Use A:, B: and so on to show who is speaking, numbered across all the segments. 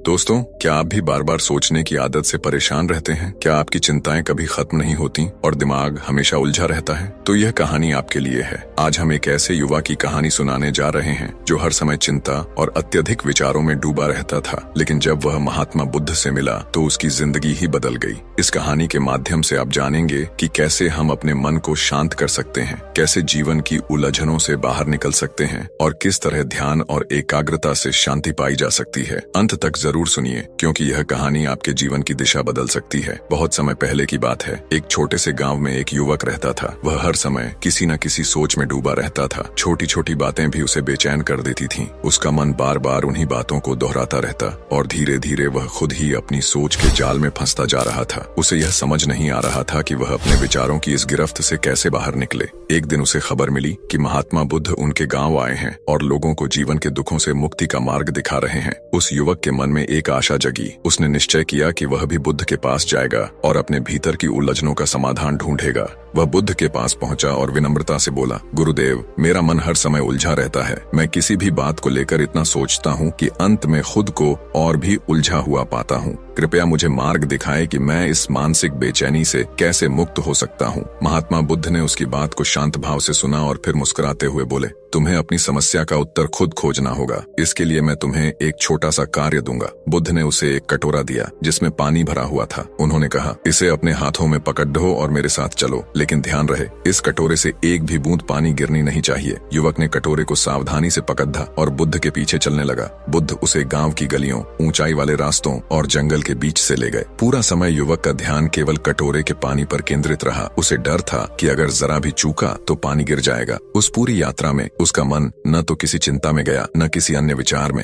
A: दोस्तों, क्या आप भी बार बार सोचने की आदत से परेशान रहते हैं? क्या आपकी चिंताएं कभी खत्म नहीं होती और दिमाग हमेशा उलझा रहता है? तो यह कहानी आपके लिए है। आज हम एक ऐसे युवा की कहानी सुनाने जा रहे हैं जो हर समय चिंता और अत्यधिक विचारों में डूबा रहता था, लेकिन जब वह महात्मा बुद्ध से मिला तो उसकी जिंदगी ही बदल गई। इस कहानी के माध्यम से आप जानेंगे कि कैसे हम अपने मन को शांत कर सकते हैं, कैसे जीवन की उलझनों से बाहर निकल सकते हैं और किस तरह ध्यान और एकाग्रता से शांति पाई जा सकती है। अंत तक जरूर सुनिए, क्योंकि यह कहानी आपके जीवन की दिशा बदल सकती है। बहुत समय पहले की बात है। एक छोटे से गांव में एक युवक रहता था। वह हर समय किसी न किसी सोच में डूबा रहता था। छोटी छोटी बातें भी उसे बेचैन कर देती थीं। उसका मन बार बार उन्हीं बातों को दोहराता रहता और धीरे धीरे वह खुद ही अपनी सोच के जाल में फंसता जा रहा था। उसे यह समझ नहीं आ रहा था कि वह अपने विचारों की इस गिरफ्त से कैसे बाहर निकले। एक दिन उसे खबर मिली कि महात्मा बुद्ध उनके गांव आए हैं और लोगों को जीवन के दुखों से मुक्ति का मार्ग दिखा रहे हैं। उस युवक के मन में एक आशा जगी। उसने निश्चय किया कि वह भी बुद्ध के पास जाएगा और अपने भीतर की उलझनों का समाधान ढूंढेगा। वह बुद्ध के पास पहुंचा और विनम्रता से बोला, गुरुदेव, मेरा मन हर समय उलझा रहता है। मैं किसी भी बात को लेकर इतना सोचता हूँ कि अंत में खुद को और भी उलझा हुआ पाता हूँ। कृपया मुझे मार्ग दिखाएं कि मैं इस मानसिक बेचैनी से कैसे मुक्त हो सकता हूँ। महात्मा बुद्ध ने उसकी बात को शांत भाव से सुना और फिर मुस्कुराते हुए बोले, तुम्हें अपनी समस्या का उत्तर खुद खोजना होगा। इसके लिए मैं तुम्हें एक छोटा सा कार्य दूंगा। बुद्ध ने उसे एक कटोरा दिया जिसमें पानी भरा हुआ था। उन्होंने कहा, इसे अपने हाथों में पकड़ो और मेरे साथ चलो, लेकिन ध्यान रहे, इस कटोरे से एक भी बूंद पानी गिरनी नहीं चाहिए। युवक ने कटोरे को सावधानी से पकड़ा और बुद्ध के पीछे चलने लगा। बुद्ध उसे गांव की गलियों, ऊंचाई वाले रास्तों और जंगल के बीच से ले गए। पूरा समय युवक का ध्यान केवल कटोरे के पानी पर केंद्रित रहा। उसे डर था कि अगर जरा भी चूका तो पानी गिर जाएगा। उस पूरी यात्रा में उसका मन न तो किसी चिंता में गया, न किसी अन्य विचार में।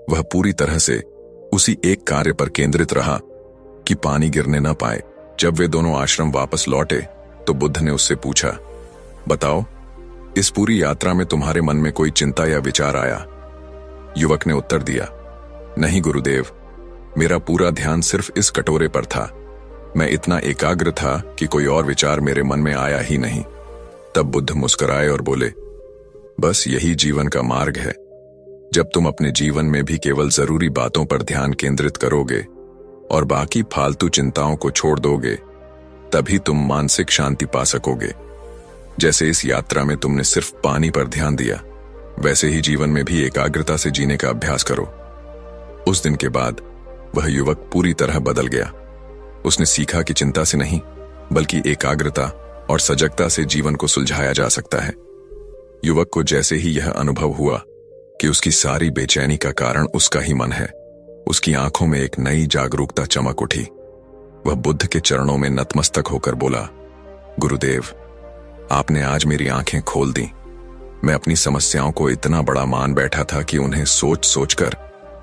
A: वह पूरी तरह से उसी एक कार्य पर केंद्रित रहा कि पानी गिरने न पाए। जब वे दोनों आश्रम वापस लौटे तो बुद्ध ने उससे पूछा, बताओ, इस पूरी यात्रा में तुम्हारे मन में कोई चिंता या विचार आया? युवक ने उत्तर दिया, नहीं गुरुदेव, मेरा पूरा ध्यान सिर्फ इस कटोरे पर था। मैं इतना एकाग्र था कि कोई और विचार मेरे मन में आया ही नहीं। तब बुद्ध मुस्कुराए और बोले, बस यही जीवन का मार्ग है। जब तुम अपने जीवन में भी केवल जरूरी बातों पर ध्यान केंद्रित करोगे और बाकी फालतू चिंताओं को छोड़ दोगे, तभी तुम मानसिक शांति पा सकोगे। जैसे इस यात्रा में तुमने सिर्फ पानी पर ध्यान दिया, वैसे ही जीवन में भी एकाग्रता से जीने का अभ्यास करो। उस दिन के बाद वह युवक पूरी तरह बदल गया। उसने सीखा कि चिंता से नहीं, बल्कि एकाग्रता और सजगता से जीवन को सुलझाया जा सकता है। युवक को जैसे ही यह अनुभव हुआ कि उसकी सारी बेचैनी का कारण उसका ही मन है, उसकी आंखों में एक नई जागरूकता चमक उठी। वह बुद्ध के चरणों में नतमस्तक होकर बोला, गुरुदेव, आपने आज मेरी आंखें खोल दी। मैं अपनी समस्याओं को इतना बड़ा मान बैठा था कि उन्हें सोच सोचकर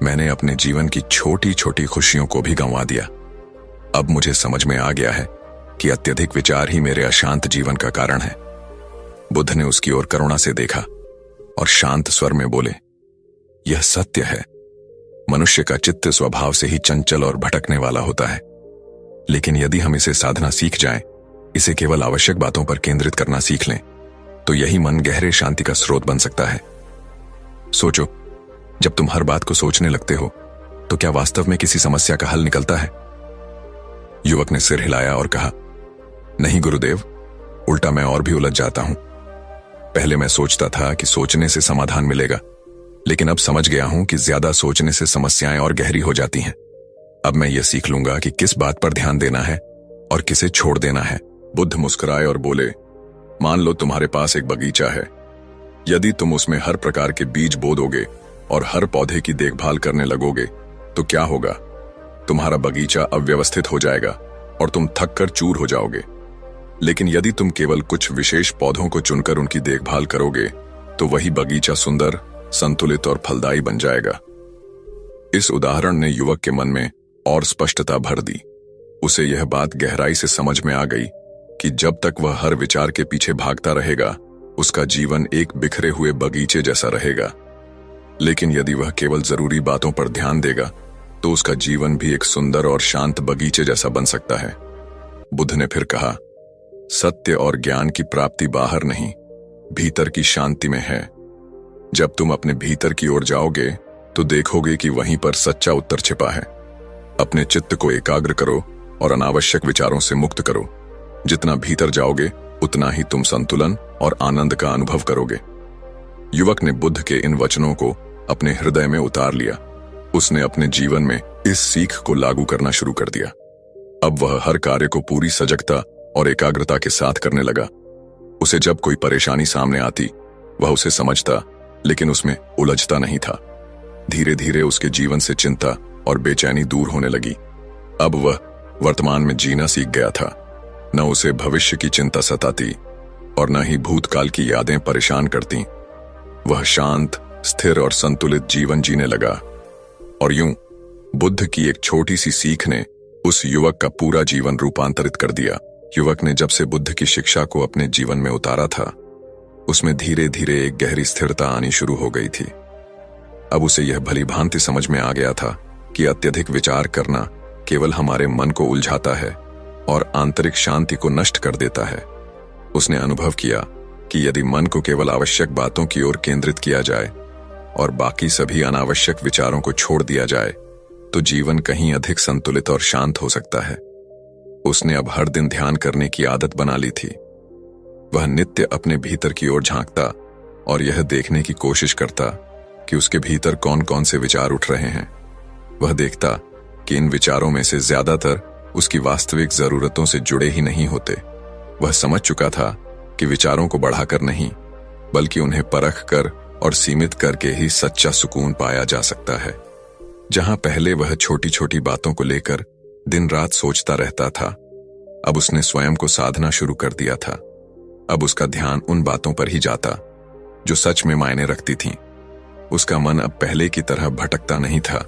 A: मैंने अपने जीवन की छोटी छोटी खुशियों को भी गंवा दिया। अब मुझे समझ में आ गया है कि अत्यधिक विचार ही मेरे अशांत जीवन का कारण है। बुद्ध ने उसकी ओर करुणा से देखा और शांत स्वर में बोले, यह सत्य है। मनुष्य का चित्त स्वभाव से ही चंचल और भटकने वाला होता है, लेकिन यदि हम इसे साधना सीख जाएं, इसे केवल आवश्यक बातों पर केंद्रित करना सीख लें, तो यही मन गहरे शांति का स्रोत बन सकता है। सोचो, जब तुम हर बात को सोचने लगते हो तो क्या वास्तव में किसी समस्या का हल निकलता है? युवक ने सिर हिलाया और कहा, नहीं गुरुदेव, उल्टा मैं और भी उलझ जाता हूं। पहले मैं सोचता था कि सोचने से समाधान मिलेगा, लेकिन अब समझ गया हूं कि ज्यादा सोचने से समस्याएं और गहरी हो जाती हैं। अब मैं यह सीख लूंगा कि किस बात पर ध्यान देना है और किसे छोड़ देना है। बुद्ध मुस्कुराए और बोले, मान लो तुम्हारे पास एक बगीचा है। यदि तुम उसमें हर प्रकार के बीज बो दोगे और हर पौधे की देखभाल करने लगोगे तो क्या होगा? तुम्हारा बगीचा अव्यवस्थित हो जाएगा और तुम थक कर चूर हो जाओगे। लेकिन यदि तुम केवल कुछ विशेष पौधों को चुनकर उनकी देखभाल करोगे तो वही बगीचा सुंदर, संतुलित और फलदायी बन जाएगा। इस उदाहरण ने युवक के मन में और स्पष्टता भर दी। उसे यह बात गहराई से समझ में आ गई कि जब तक वह हर विचार के पीछे भागता रहेगा, उसका जीवन एक बिखरे हुए बगीचे जैसा रहेगा। लेकिन यदि वह केवल जरूरी बातों पर ध्यान देगा तो उसका जीवन भी एक सुंदर और शांत बगीचे जैसा बन सकता है। बुद्ध ने फिर कहा, सत्य और ज्ञान की प्राप्ति बाहर नहीं, भीतर की शांति में है। जब तुम अपने भीतर की ओर जाओगे तो देखोगे कि वहीं पर सच्चा उत्तर छिपा है। अपने चित्त को एकाग्र करो और अनावश्यक विचारों से मुक्त करो। जितना भीतर जाओगे उतना ही तुम संतुलन और आनंद का अनुभव करोगे। युवक ने बुद्ध के इन वचनों को अपने हृदय में उतार लिया। उसने अपने जीवन में इस सीख को लागू करना शुरू कर दिया। अब वह हर कार्य को पूरी सजगता और एकाग्रता के साथ करने लगा। उसे जब कोई परेशानी सामने आती वह उसे समझता, लेकिन उसमें उलझता नहीं था। धीरे धीरे उसके जीवन से चिंता और बेचैनी दूर होने लगी। अब वह वर्तमान में जीना सीख गया था। न उसे भविष्य की चिंता सताती और न ही भूतकाल की यादें परेशान करती। वह शांत, स्थिर और संतुलित जीवन जीने लगा। और यूं बुद्ध की एक छोटी सी सीख ने उस युवक का पूरा जीवन रूपांतरित कर दिया। युवक ने जब से बुद्ध की शिक्षा को अपने जीवन में उतारा था, उसमें धीरे धीरे एक गहरी स्थिरता आनी शुरू हो गई थी। अब उसे यह भली भांति समझ में आ गया था कि अत्यधिक विचार करना केवल हमारे मन को उलझाता है और आंतरिक शांति को नष्ट कर देता है। उसने अनुभव किया कि यदि मन को केवल आवश्यक बातों की ओर केंद्रित किया जाए और बाकी सभी अनावश्यक विचारों को छोड़ दिया जाए, तो जीवन कहीं अधिक संतुलित और शांत हो सकता है। उसने अब हर दिन ध्यान करने की आदत बना ली थी। वह नित्य अपने भीतर की ओर झांकता और यह देखने की कोशिश करता कि उसके भीतर कौन कौन से विचार उठ रहे हैं। वह देखता कि इन विचारों में से ज्यादातर उसकी वास्तविक जरूरतों से जुड़े ही नहीं होते। वह समझ चुका था कि विचारों को बढ़ाकर नहीं, बल्कि उन्हें परख कर और सीमित करके ही सच्चा सुकून पाया जा सकता है। जहां पहले वह छोटी छोटी बातों को लेकर दिन रात सोचता रहता था, अब उसने स्वयं को साधना शुरू कर दिया था। अब उसका ध्यान उन बातों पर ही जाता जो सच में मायने रखती थीं। उसका मन अब पहले की तरह भटकता नहीं था,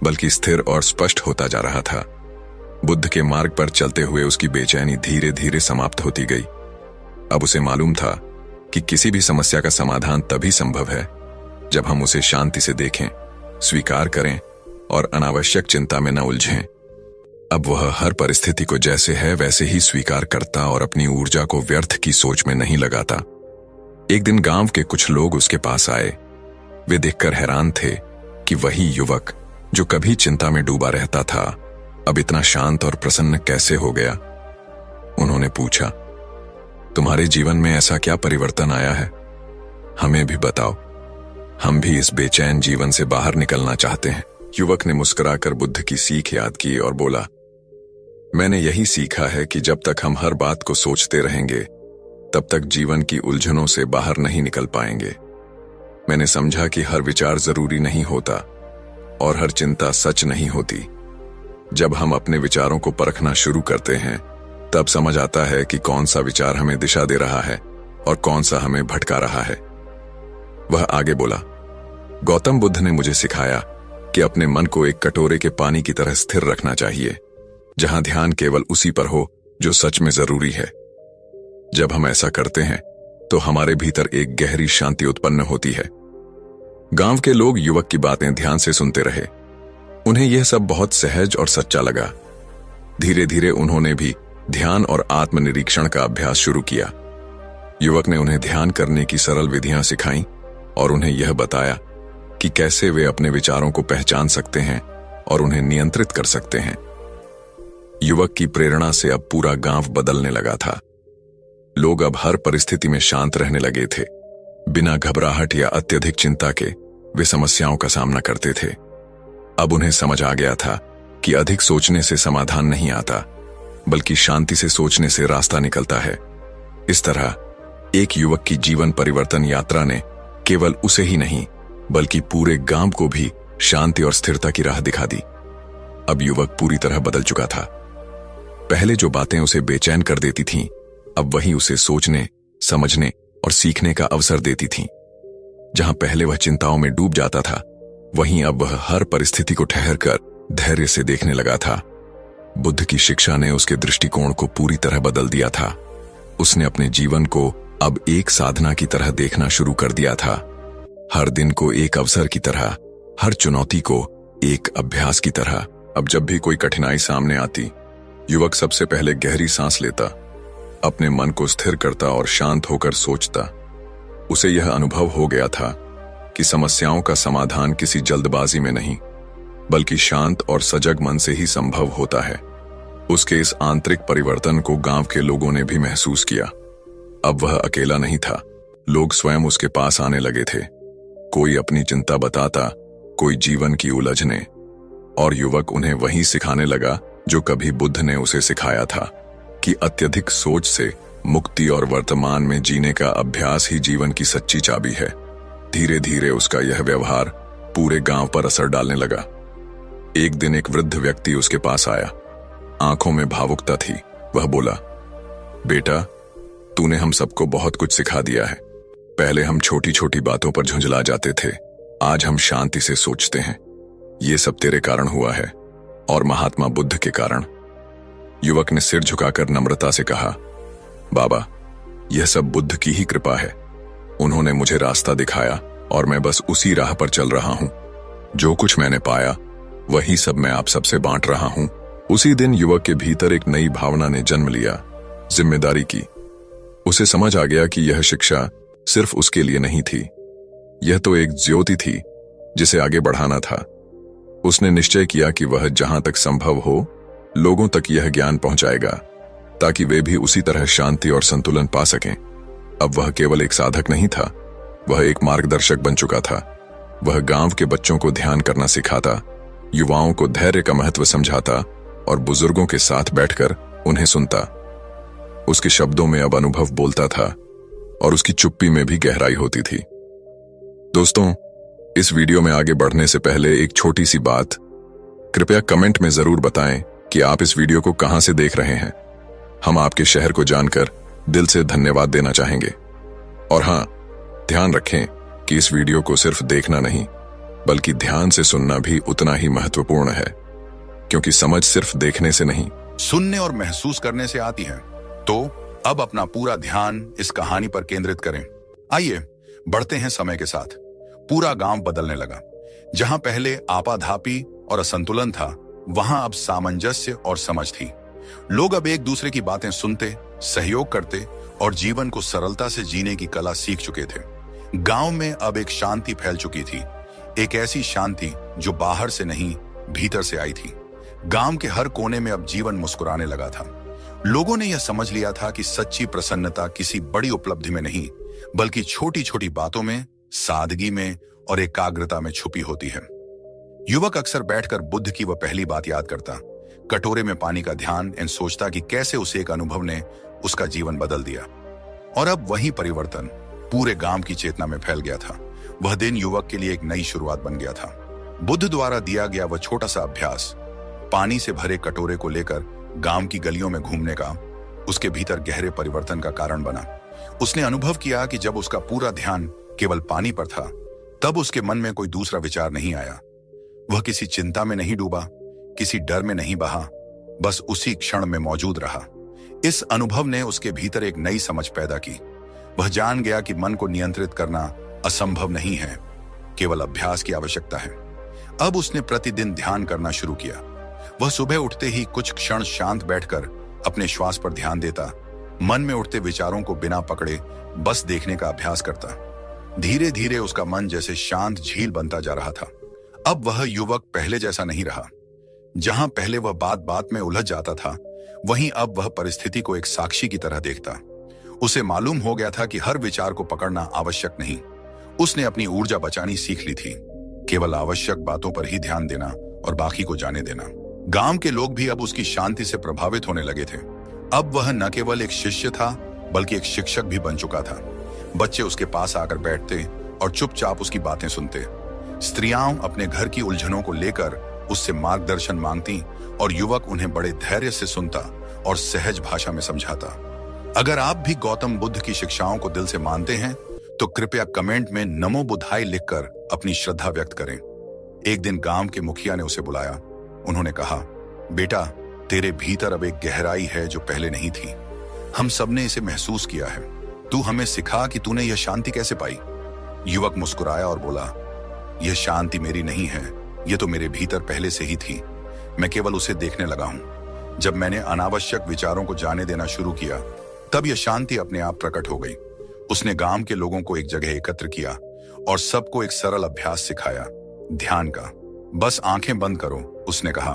A: बल्कि स्थिर और स्पष्ट होता जा रहा था। बुद्ध के मार्ग पर चलते हुए उसकी बेचैनी धीरे धीरे समाप्त होती गई। अब उसे मालूम था कि किसी भी समस्या का समाधान तभी संभव है जब हम उसे शांति से देखें, स्वीकार करें और अनावश्यक चिंता में न उलझें। अब वह हर परिस्थिति को जैसे है वैसे ही स्वीकार करता और अपनी ऊर्जा को व्यर्थ की सोच में नहीं लगाता। एक दिन गांव के कुछ लोग उसके पास आए। वे देखकर हैरान थे कि वही युवक जो कभी चिंता में डूबा रहता था, अब इतना शांत और प्रसन्न कैसे हो गया। उन्होंने पूछा, तुम्हारे जीवन में ऐसा क्या परिवर्तन आया है? हमें भी बताओ, हम भी इस बेचैन जीवन से बाहर निकलना चाहते हैं। युवक ने मुस्कुराकर बुद्ध की सीख याद की और बोला, मैंने यही सीखा है कि जब तक हम हर बात को सोचते रहेंगे, तब तक जीवन की उलझनों से बाहर नहीं निकल पाएंगे। मैंने समझा कि हर विचार जरूरी नहीं होता और हर चिंता सच नहीं होती। जब हम अपने विचारों को परखना शुरू करते हैं, तब समझ आता है कि कौन सा विचार हमें दिशा दे रहा है और कौन सा हमें भटका रहा है। वह आगे बोला, गौतम बुद्ध ने मुझे सिखाया कि अपने मन को एक कटोरे के पानी की तरह स्थिर रखना चाहिए, जहां ध्यान केवल उसी पर हो जो सच में जरूरी है। जब हम ऐसा करते हैं तो हमारे भीतर एक गहरी शांति उत्पन्न होती है। गांव के लोग युवक की बातें ध्यान से सुनते रहे। उन्हें यह सब बहुत सहज और सच्चा लगा। धीरे धीरे उन्होंने भी ध्यान और आत्मनिरीक्षण का अभ्यास शुरू किया। युवक ने उन्हें ध्यान करने की सरल विधियां सिखाईं और उन्हें यह बताया कि कैसे वे अपने विचारों को पहचान सकते हैं और उन्हें नियंत्रित कर सकते हैं। युवक की प्रेरणा से अब पूरा गांव बदलने लगा था। लोग अब हर परिस्थिति में शांत रहने लगे थे। बिना घबराहट या अत्यधिक चिंता के वे समस्याओं का सामना करते थे। अब उन्हें समझ आ गया था कि अधिक सोचने से समाधान नहीं आता, बल्कि शांति से सोचने से रास्ता निकलता है। इस तरह एक युवक की जीवन परिवर्तन यात्रा ने केवल उसे ही नहीं, बल्कि पूरे गांव को भी शांति और स्थिरता की राह दिखा दी। अब युवक पूरी तरह बदल चुका था। पहले जो बातें उसे बेचैन कर देती थीं, अब वही उसे सोचने, समझने और सीखने का अवसर देती थीं। जहां पहले वह चिंताओं में डूब जाता था, वहीं अब वह हर परिस्थिति को ठहरकर धैर्य से देखने लगा था। बुद्ध की शिक्षा ने उसके दृष्टिकोण को पूरी तरह बदल दिया था। उसने अपने जीवन को अब एक साधना की तरह देखना शुरू कर दिया था। हर दिन को एक अवसर की तरह, हर चुनौती को एक अभ्यास की तरह। अब जब भी कोई कठिनाई सामने आती, युवक सबसे पहले गहरी सांस लेता, अपने मन को स्थिर करता और शांत होकर सोचता। उसे यह अनुभव हो गया था कि समस्याओं का समाधान किसी जल्दबाजी में नहीं, बल्कि शांत और सजग मन से ही संभव होता है। उसके इस आंतरिक परिवर्तन को गांव के लोगों ने भी महसूस किया। अब वह अकेला नहीं था, लोग स्वयं उसके पास आने लगे थे। कोई अपनी चिंता बताता, कोई जीवन की उलझने, और युवक उन्हें वही सिखाने लगा जो कभी बुद्ध ने उसे सिखाया था कि अत्यधिक सोच से मुक्ति और वर्तमान में जीने का अभ्यास ही जीवन की सच्ची चाबी है। धीरे धीरे उसका यह व्यवहार पूरे गांव पर असर डालने लगा। एक दिन एक वृद्ध व्यक्ति उसके पास आया। आंखों में भावुकता थी। वह बोला, बेटा, तूने हम सबको बहुत कुछ सिखा दिया है। पहले हम छोटी छोटी बातों पर झुंझला जाते थे, आज हम शांति से सोचते हैं। ये सब तेरे कारण हुआ है और महात्मा बुद्ध के कारण। युवक ने सिर झुकाकर नम्रता से कहा, बाबा, यह सब बुद्ध की ही कृपा है। उन्होंने मुझे रास्ता दिखाया और मैं बस उसी राह पर चल रहा हूं। जो कुछ मैंने पाया वही सब मैं आप सबसे बांट रहा हूं। उसी दिन युवक के भीतर एक नई भावना ने जन्म लिया, जिम्मेदारी की। उसे समझ आ गया कि यह शिक्षा सिर्फ उसके लिए नहीं थी, यह तो एक ज्योति थी जिसे आगे बढ़ाना था। उसने निश्चय किया कि वह जहां तक संभव हो लोगों तक यह ज्ञान पहुंचाएगा, ताकि वे भी उसी तरह शांति और संतुलन पा सकें। अब वह केवल एक साधक नहीं था, वह एक मार्गदर्शक बन चुका था। वह गांव के बच्चों को ध्यान करना सिखाता, युवाओं को धैर्य का महत्व समझाता और बुजुर्गों के साथ बैठकर उन्हें सुनता। उसके शब्दों में अब अनुभव बोलता था और उसकी चुप्पी में भी गहराई होती थी। दोस्तों, इस वीडियो में आगे बढ़ने से पहले एक छोटी सी बात, कृपया कमेंट में जरूर बताएं कि आप इस वीडियो को कहां से देख रहे हैं। हम आपके शहर को जानकर दिल से धन्यवाद देना चाहेंगे। और हां, ध्यान रखें कि इस वीडियो को सिर्फ देखना नहीं, बल्कि ध्यान से सुनना भी उतना ही महत्वपूर्ण है, क्योंकि समझ सिर्फ देखने से नहीं,
B: सुनने और महसूस करने से आती है। तो अब अपना पूरा ध्यान इस कहानी पर केंद्रित करें। आइए बढ़ते हैं समय के साथ। पूरा गांव बदलने लगा। जहां पहले आपाधापी और असंतुलन था, वहां अब सामंजस्य और समझ थी। लोग अब एक दूसरे की बातें सुनते, सहयोग करते और जीवन को सरलता से जीने की कला सीख चुके थे। गांव में अब एक शांति फैल चुकी थी, एक ऐसी शांति जो बाहर से नहीं, भीतर से आई थी। गांव के हर कोने में अब जीवन मुस्कुराने लगा था। लोगों ने यह समझ लिया था कि सच्ची प्रसन्नता किसी बड़ी उपलब्धि में नहीं, बल्कि छोटी छोटी बातों में, सादगी में और एकाग्रता में छुपी होती है। युवक अक्सर बैठकर बुद्ध की वह पहली बात याद करता, कटोरे में पानी का ध्यान, इन सोचता कि कैसे उसे एक अनुभव ने उसका जीवन बदल दिया। और अब वही परिवर्तन पूरे गांव की चेतना में फैल गया था। वह दिन युवक के लिए एक नई शुरुआत बन गया था। बुद्ध द्वारा दिया गया वह छोटा सा अभ्यास, पानी से भरे कटोरे को लेकर गांव की गलियों में घूमने का, उसके भीतर गहरे परिवर्तन का कारण बना। उसने अनुभव किया कि जब उसका पूरा ध्यान केवल पानी पर था, तब उसके मन में कोई दूसरा विचार नहीं आया। वह किसी चिंता में नहीं डूबा, किसी डर में नहीं बहा, बस उसी क्षण में मौजूद रहा। इस अनुभव ने उसके भीतर एक नई समझ पैदा की। वह जान गया कि मन को नियंत्रित करना असंभव नहीं है, केवल अभ्यास की आवश्यकता है। अब उसने प्रतिदिन ध्यान करना शुरू किया। वह सुबह उठते ही कुछ क्षण शांत बैठकर अपने श्वास पर ध्यान देता, मन में उठते विचारों को बिना पकड़े बस देखने का अभ्यास करता। धीरे धीरे उसका मन जैसे शांत झील बनता जा रहा था। अब वह युवक पहले जैसा नहीं रहा। जहां पहले वह बात बात में उलझ जाता था, वहीं अब वह परिस्थिति को एक साक्षी की तरह देखता। उसे मालूम हो गया था कि हर विचार को पकड़ना आवश्यक नहीं। उसने अपनी ऊर्जा बचानी सीख ली थी, केवल आवश्यक बातों पर ही ध्यान देना और बाकी को जाने देना। गांव के लोग भी अब उसकी शांति से प्रभावित होने लगे थे। अब वह न केवल एक शिष्य था, बल्कि एक शिक्षक भी बन चुका था। बच्चे उसके पास आकर बैठते और चुपचाप उसकी बातें सुनते। स्त्रियां अपने घर की उलझनों को लेकर उससे मार्गदर्शन मांगती और युवक उन्हें बड़े धैर्य से सुनता और सहज भाषा में समझाता। अगर आप भी गौतम बुद्ध की शिक्षाओं को दिल से मानते हैं, तो कृपया कमेंट में नमो बुद्धाय लिखकर अपनी श्रद्धा व्यक्त करें। एक दिन गांव के मुखिया ने उसे बुलाया। उन्होंने कहा, बेटा, तेरे भीतर अब एक गहराई है जो पहले नहीं थी। हम सबने इसे महसूस किया है। तू हमें सिखा कि तूने यह शांति कैसे पाई। युवक मुस्कुराया और बोला, यह शांति मेरी नहीं है, यह तो मेरे भीतर पहले से ही थी। मैं केवल उसे देखने लगा हूं। जब मैंने अनावश्यक विचारों को जाने देना शुरू किया, तब यह शांति अपने आप प्रकट हो गई। उसने गांव के लोगों को एक जगह एकत्र किया और सबको एक सरल अभ्यास सिखाया, ध्यान का। बस आंखें बंद करो, उसने कहा,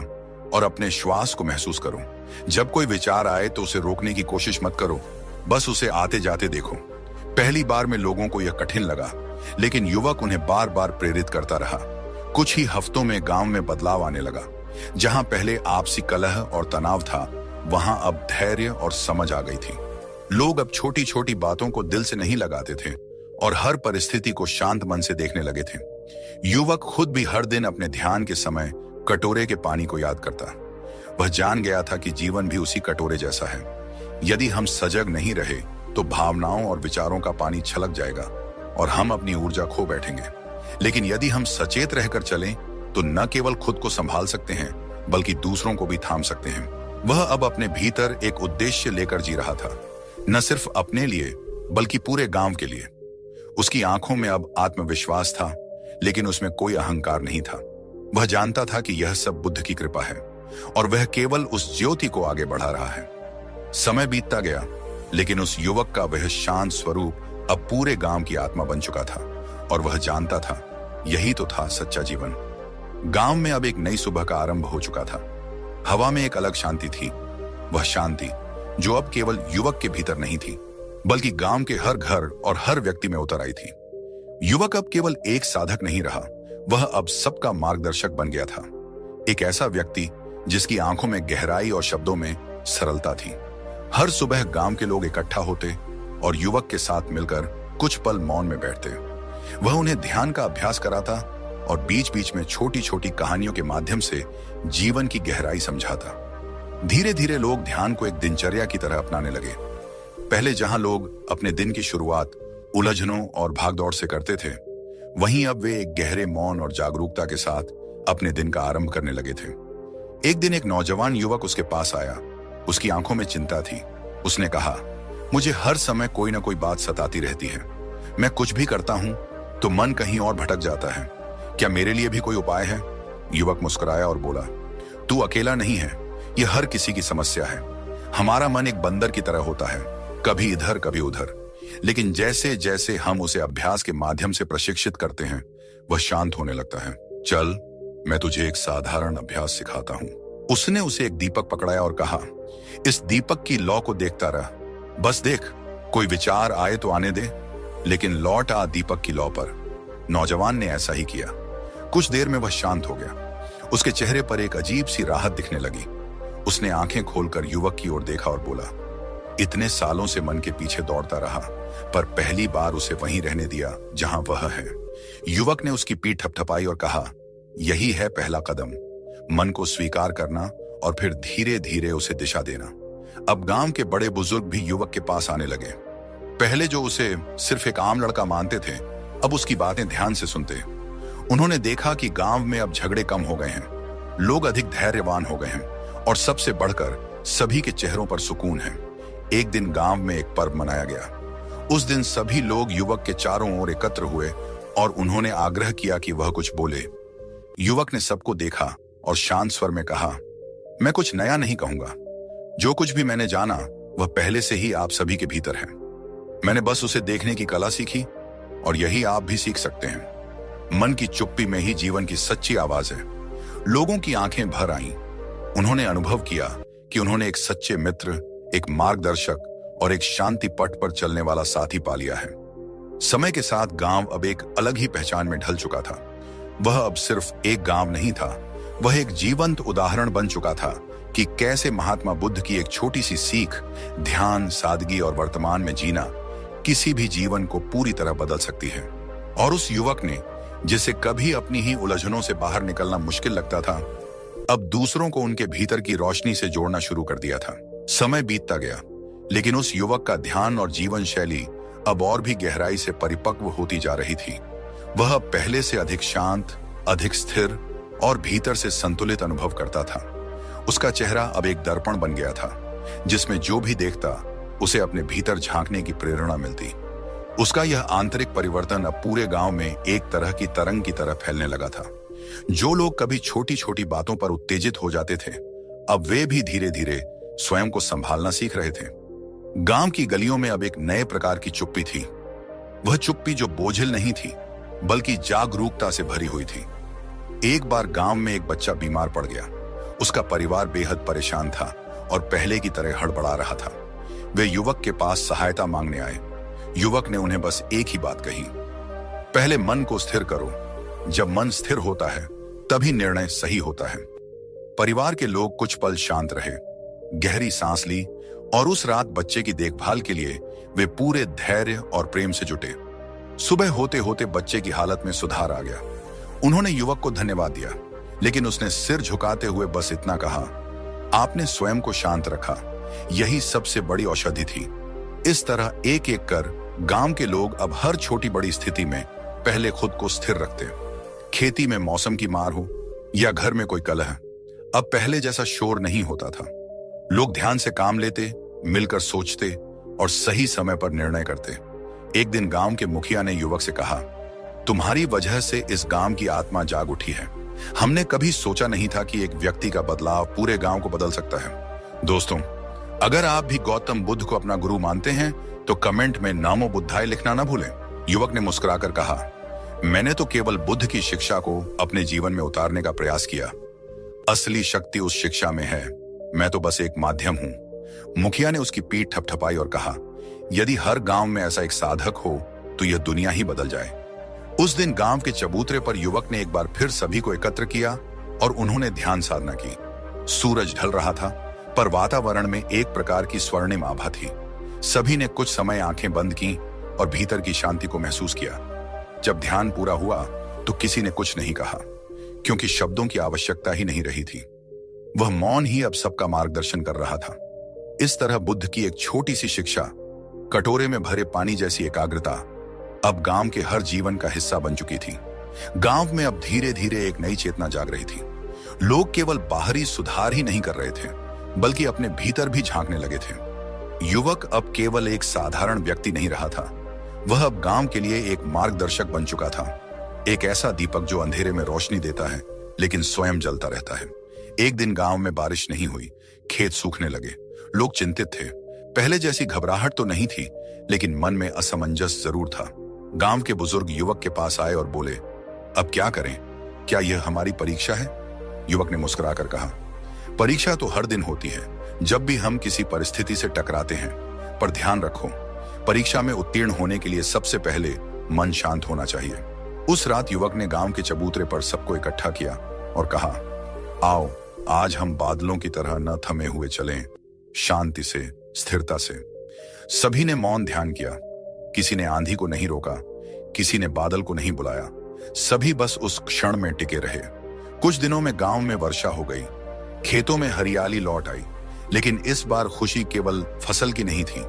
B: और अपने श्वास को महसूस करो। जब कोई विचार आए तो उसे रोकने की कोशिश मत करो, बस उसे आते जाते देखो। पहली बार में लोगों को यह कठिन लगा, लेकिन युवक उन्हें बार बार प्रेरित करता रहा। कुछ ही हफ्तों में गांव में बदलाव आने लगा। जहां पहले आपसी कलह और तनाव था, वहां अब धैर्य और समझ आ गई थी। लोग अब छोटी छोटी बातों को दिल से नहीं लगाते थे और हर परिस्थिति को शांत मन से देखने लगे थे। युवक खुद भी हर दिन अपने ध्यान के समय कटोरे के पानी को याद करता। वह जान गया था कि जीवन भी उसी कटोरे जैसा है। यदि हम सजग नहीं रहे तो भावनाओं और विचारों का पानी छलक जाएगा और हम अपनी ऊर्जा खो बैठेंगे। लेकिन यदि हम सचेत रहकर चलें तो न केवल खुद को संभाल सकते हैं, बल्कि दूसरों को भी थाम सकते हैं। वह अब अपने भीतर एक उद्देश्य लेकर जी रहा था, न सिर्फ अपने लिए बल्कि पूरे गांव के लिए। उसकी आंखों में अब आत्मविश्वास था, लेकिन उसमें कोई अहंकार नहीं था। वह जानता था कि यह सब बुद्ध की कृपा है और वह केवल उस ज्योति को आगे बढ़ा रहा है। समय बीतता गया, लेकिन उस युवक का वह शांत स्वरूप अब पूरे गांव की आत्मा बन चुका था और वह जानता था यही तो था सच्चा जीवन। गांव में अब एक नई सुबह का आरंभ हो चुका था। हवा में एक अलग शांति थी, वह शांति जो अब केवल युवक के भीतर नहीं थी, बल्कि गांव के हर घर और हर व्यक्ति में उतर आई थी। युवक अब केवल एक साधक नहीं रहा, वह अब सबका मार्गदर्शक बन गया था। एक ऐसा व्यक्ति जिसकी आंखों में गहराई और शब्दों में सरलता थी। हर सुबह गांव के लोग इकट्ठा होते और युवक के साथ मिलकर कुछ पल मौन में बैठते। वह उन्हें ध्यान का अभ्यास कराता और बीच बीच में छोटी छोटी कहानियों के माध्यम से जीवन की गहराई समझाता। धीरे धीरे लोग ध्यान को एक दिनचर्या की तरह अपनाने लगे। पहले जहां लोग अपने दिन की शुरुआत उलझनों और भागदौड़ से करते थे, वहीं अब वे एक गहरे मौन और जागरूकता के साथ अपने दिन का आरंभ करने लगे थे। एक दिन एक नौजवान युवक उसके पास आया। उसकी आंखों में चिंता थी। उसने कहा, मुझे हर समय कोई ना कोई बात सताती रहती है। मैं कुछ भी करता हूं तो मन कहीं और भटक जाता है। क्या मेरे लिए भी कोई उपाय है? युवक मुस्कुराया और बोला, तू अकेला नहीं है, यह हर किसी की समस्या है। हमारा मन एक बंदर की तरह होता है, कभी इधर कभी उधर। लेकिन जैसे जैसे हम उसे अभ्यास के माध्यम से प्रशिक्षित करते हैं, वह शांत होने लगता है। चल, मैं तुझे एक साधारण अभ्यास सिखाता हूं। उसने उसे एक दीपक पकड़ाया और कहा, इस दीपक की लौ को देखता रह। बस देख, कोई विचार आए तो आने दे, लेकिन लौट आ दीपक की लौ पर। नौजवान ने ऐसा ही किया। कुछ देर में वह शांत हो गया। उसके चेहरे पर एक अजीब सी राहत दिखने लगी। उसने आंखें खोलकर युवक की ओर देखा और बोला, इतने सालों से मन के पीछे दौड़ता रहा, पर पहली बार उसे वहीं रहने दिया जहां वह है। युवक ने उसकी पीठ थपथपाई और कहा, यही है पहला कदम, मन को स्वीकार करना और फिर धीरे धीरे उसे दिशा देना। अब गांव के बड़े बुजुर्ग भी युवक के पास आने लगे। पहले जो उसे सिर्फ एक आम लड़का मानते थे, अब उसकी बातें ध्यान से सुनते। उन्होंने देखा कि गांव में अब झगड़े कम हो गए हैं, लोग अधिक धैर्यवान हो गए हैं और सबसे बढ़कर सभी के चेहरों पर सुकून है। एक दिन गांव में एक पर्व मनाया गया। उस दिन सभी लोग युवक के चारों ओर एकत्र हुए और उन्होंने आग्रह किया कि वह कुछ बोले। युवक ने सबको देखा और शांत स्वर में कहा, मैं कुछ नया नहीं कहूंगा। जो कुछ भी मैंने जाना वह पहले से ही आप सभी के भीतर है। मैंने बस उसे देखने की कला सीखी और यही आप भी सीख सकते हैं। मन की चुप्पी में ही जीवन की सच्ची आवाज है। लोगों की आंखें भर आईं। उन्होंने अनुभव किया कि उन्होंने एक सच्चे मित्र, एक मार्गदर्शक और एक शांति पथ पर चलने वाला साथी पा लिया है। समय के साथ गांव अब एक अलग ही पहचान में ढल चुका था। वह अब सिर्फ एक गांव नहीं था, वह एक जीवंत उदाहरण बन चुका था कि कैसे महात्मा बुद्ध की एक छोटी सी सीख, ध्यान, सादगी और वर्तमान में जीना किसी भी जीवन को पूरी तरह बदल सकती है। और उस युवक ने, जिसे कभी अपनी ही उलझनों से बाहर निकलना मुश्किल लगता था, अब दूसरों को उनके भीतर की रोशनी से जोड़ना शुरू कर दिया था। समय बीतता गया, लेकिन उस युवक का ध्यान और जीवन शैली अब और भी गहराई से परिपक्व होती जा रही थी। वह पहले से अधिक शांत, अधिक स्थिर और भीतर से संतुलित अनुभव करता था। उसका चेहरा अब एक दर्पण बन गया था, जिसमें जो भी देखता उसे अपने भीतर झांकने की प्रेरणा मिलती। उसका यह आंतरिक परिवर्तन अब पूरे गांव में एक तरह की तरंग की तरह फैलने लगा था। जो लोग कभी छोटी छोटी बातों पर उत्तेजित हो जाते थे, अब वे भी धीरे धीरे स्वयं को संभालना सीख रहे थे। गांव की गलियों में अब एक नए प्रकार की चुप्पी थी। वह चुप्पी जो बोझिल नहीं थी, बल्कि जागरूकता से भरी हुई थी। एक बार गांव में एक बच्चा बीमार पड़ गया। उसका परिवार बेहद परेशान था और पहले की तरह हड़बड़ा रहा था। वे युवक के पास सहायता मांगने आए। युवक ने उन्हें बस एक ही बात कही, पहले मन को स्थिर करो। जब मन स्थिर होता है तभी निर्णय सही होता है। परिवार के लोग कुछ पल शांत रहे, गहरी सांस ली और उस रात बच्चे की देखभाल के लिए वे पूरे धैर्य और प्रेम से जुटे। सुबह होते होते बच्चे की हालत में सुधार आ गया। उन्होंने युवक को धन्यवाद दिया, लेकिन उसने सिर झुकाते हुए बस इतना कहा, आपने स्वयं को शांत रखा, यही सबसे बड़ी औषधि थी। इस तरह एक एक कर गांव के लोग अब हर छोटी बड़ी स्थिति में पहले खुद को स्थिर रखते। खेती में मौसम की मार हो या घर में कोई कलह, अब पहले जैसा शोर नहीं होता था। लोग ध्यान से काम लेते, मिलकर सोचते और सही समय पर निर्णय करते। एक दिन गांव के मुखिया ने युवक से कहा, तुम्हारी वजह से इस गांव की आत्मा जाग उठी है। हमने कभी सोचा नहीं था कि एक व्यक्ति का बदलाव पूरे गांव को बदल सकता है। दोस्तों, अगर आप भी गौतम बुद्ध को अपना गुरु मानते हैं तो कमेंट में नामो बुद्धाय लिखना ना भूलें। युवक ने मुस्कुराकर कहा, मैंने तो केवल बुद्ध की शिक्षा को अपने जीवन में उतारने का प्रयास किया। असली शक्ति उस शिक्षा में है, मैं तो बस एक माध्यम हूं। मुखिया ने उसकी पीठ थपथपाई और कहा, यदि हर गांव में ऐसा एक साधक हो तो यह दुनिया ही बदल जाए। उस दिन गांव के चबूतरे पर युवक ने एक बार फिर सभी को एकत्र किया और उन्होंने ध्यान साधना की। सूरज ढल रहा था, पर वातावरण में एक प्रकार की स्वर्णिम आभा थी। सभी ने कुछ समय आंखें बंद की और भीतर की शांति को महसूस किया। जब ध्यान पूरा हुआ तो किसी ने कुछ नहीं कहा, क्योंकि शब्दों की आवश्यकता ही नहीं रही थी। वह मौन ही अब सबका मार्गदर्शन कर रहा था। इस तरह बुद्ध की एक छोटी सी शिक्षा, कटोरे में भरे पानी जैसी एकाग्रता, अब गांव के हर जीवन का हिस्सा बन चुकी थी। गांव में अब धीरे धीरे एक नई चेतना जाग रही थी। लोग केवल बाहरी सुधार ही नहीं कर रहे थे, बल्कि अपने भीतर भी झांकने लगे थे। युवक अब केवल एक साधारण व्यक्ति नहीं रहा था, वह अब गांव के लिए एक मार्गदर्शक बन चुका था। एक ऐसा दीपक जो अंधेरे में रोशनी देता है लेकिन स्वयं जलता रहता है। एक दिन गांव में बारिश नहीं हुई, खेत सूखने लगे। लोग चिंतित थे। पहले जैसी घबराहट तो नहीं थी, लेकिन मन में असमंजस जरूर था। गांव के बुजुर्ग युवक के पास आए और बोले, अब क्या करें? क्या यह हमारी परीक्षा है? युवक ने मुस्कुराकर कहा, परीक्षा तो हर दिन होती है, जब भी हम किसी परिस्थिति से टकराते हैं। पर ध्यान रखो, परीक्षा में उत्तीर्ण होने के लिए सबसे पहले मन शांत होना चाहिए। उस रात युवक ने गांव के चबूतरे पर सबको इकट्ठा किया और कहा, आओ आज हम बादलों की तरह न थमे हुए चलें, शांति से, स्थिरता से। सभी ने मौन ध्यान किया। किसी ने आंधी को नहीं रोका, किसी ने बादल को नहीं बुलाया। सभी बस उस क्षण में टिके रहे। कुछ दिनों में गांव में वर्षा हो गई, खेतों में हरियाली लौट आई। लेकिन इस बार खुशी केवल फसल की नहीं थी।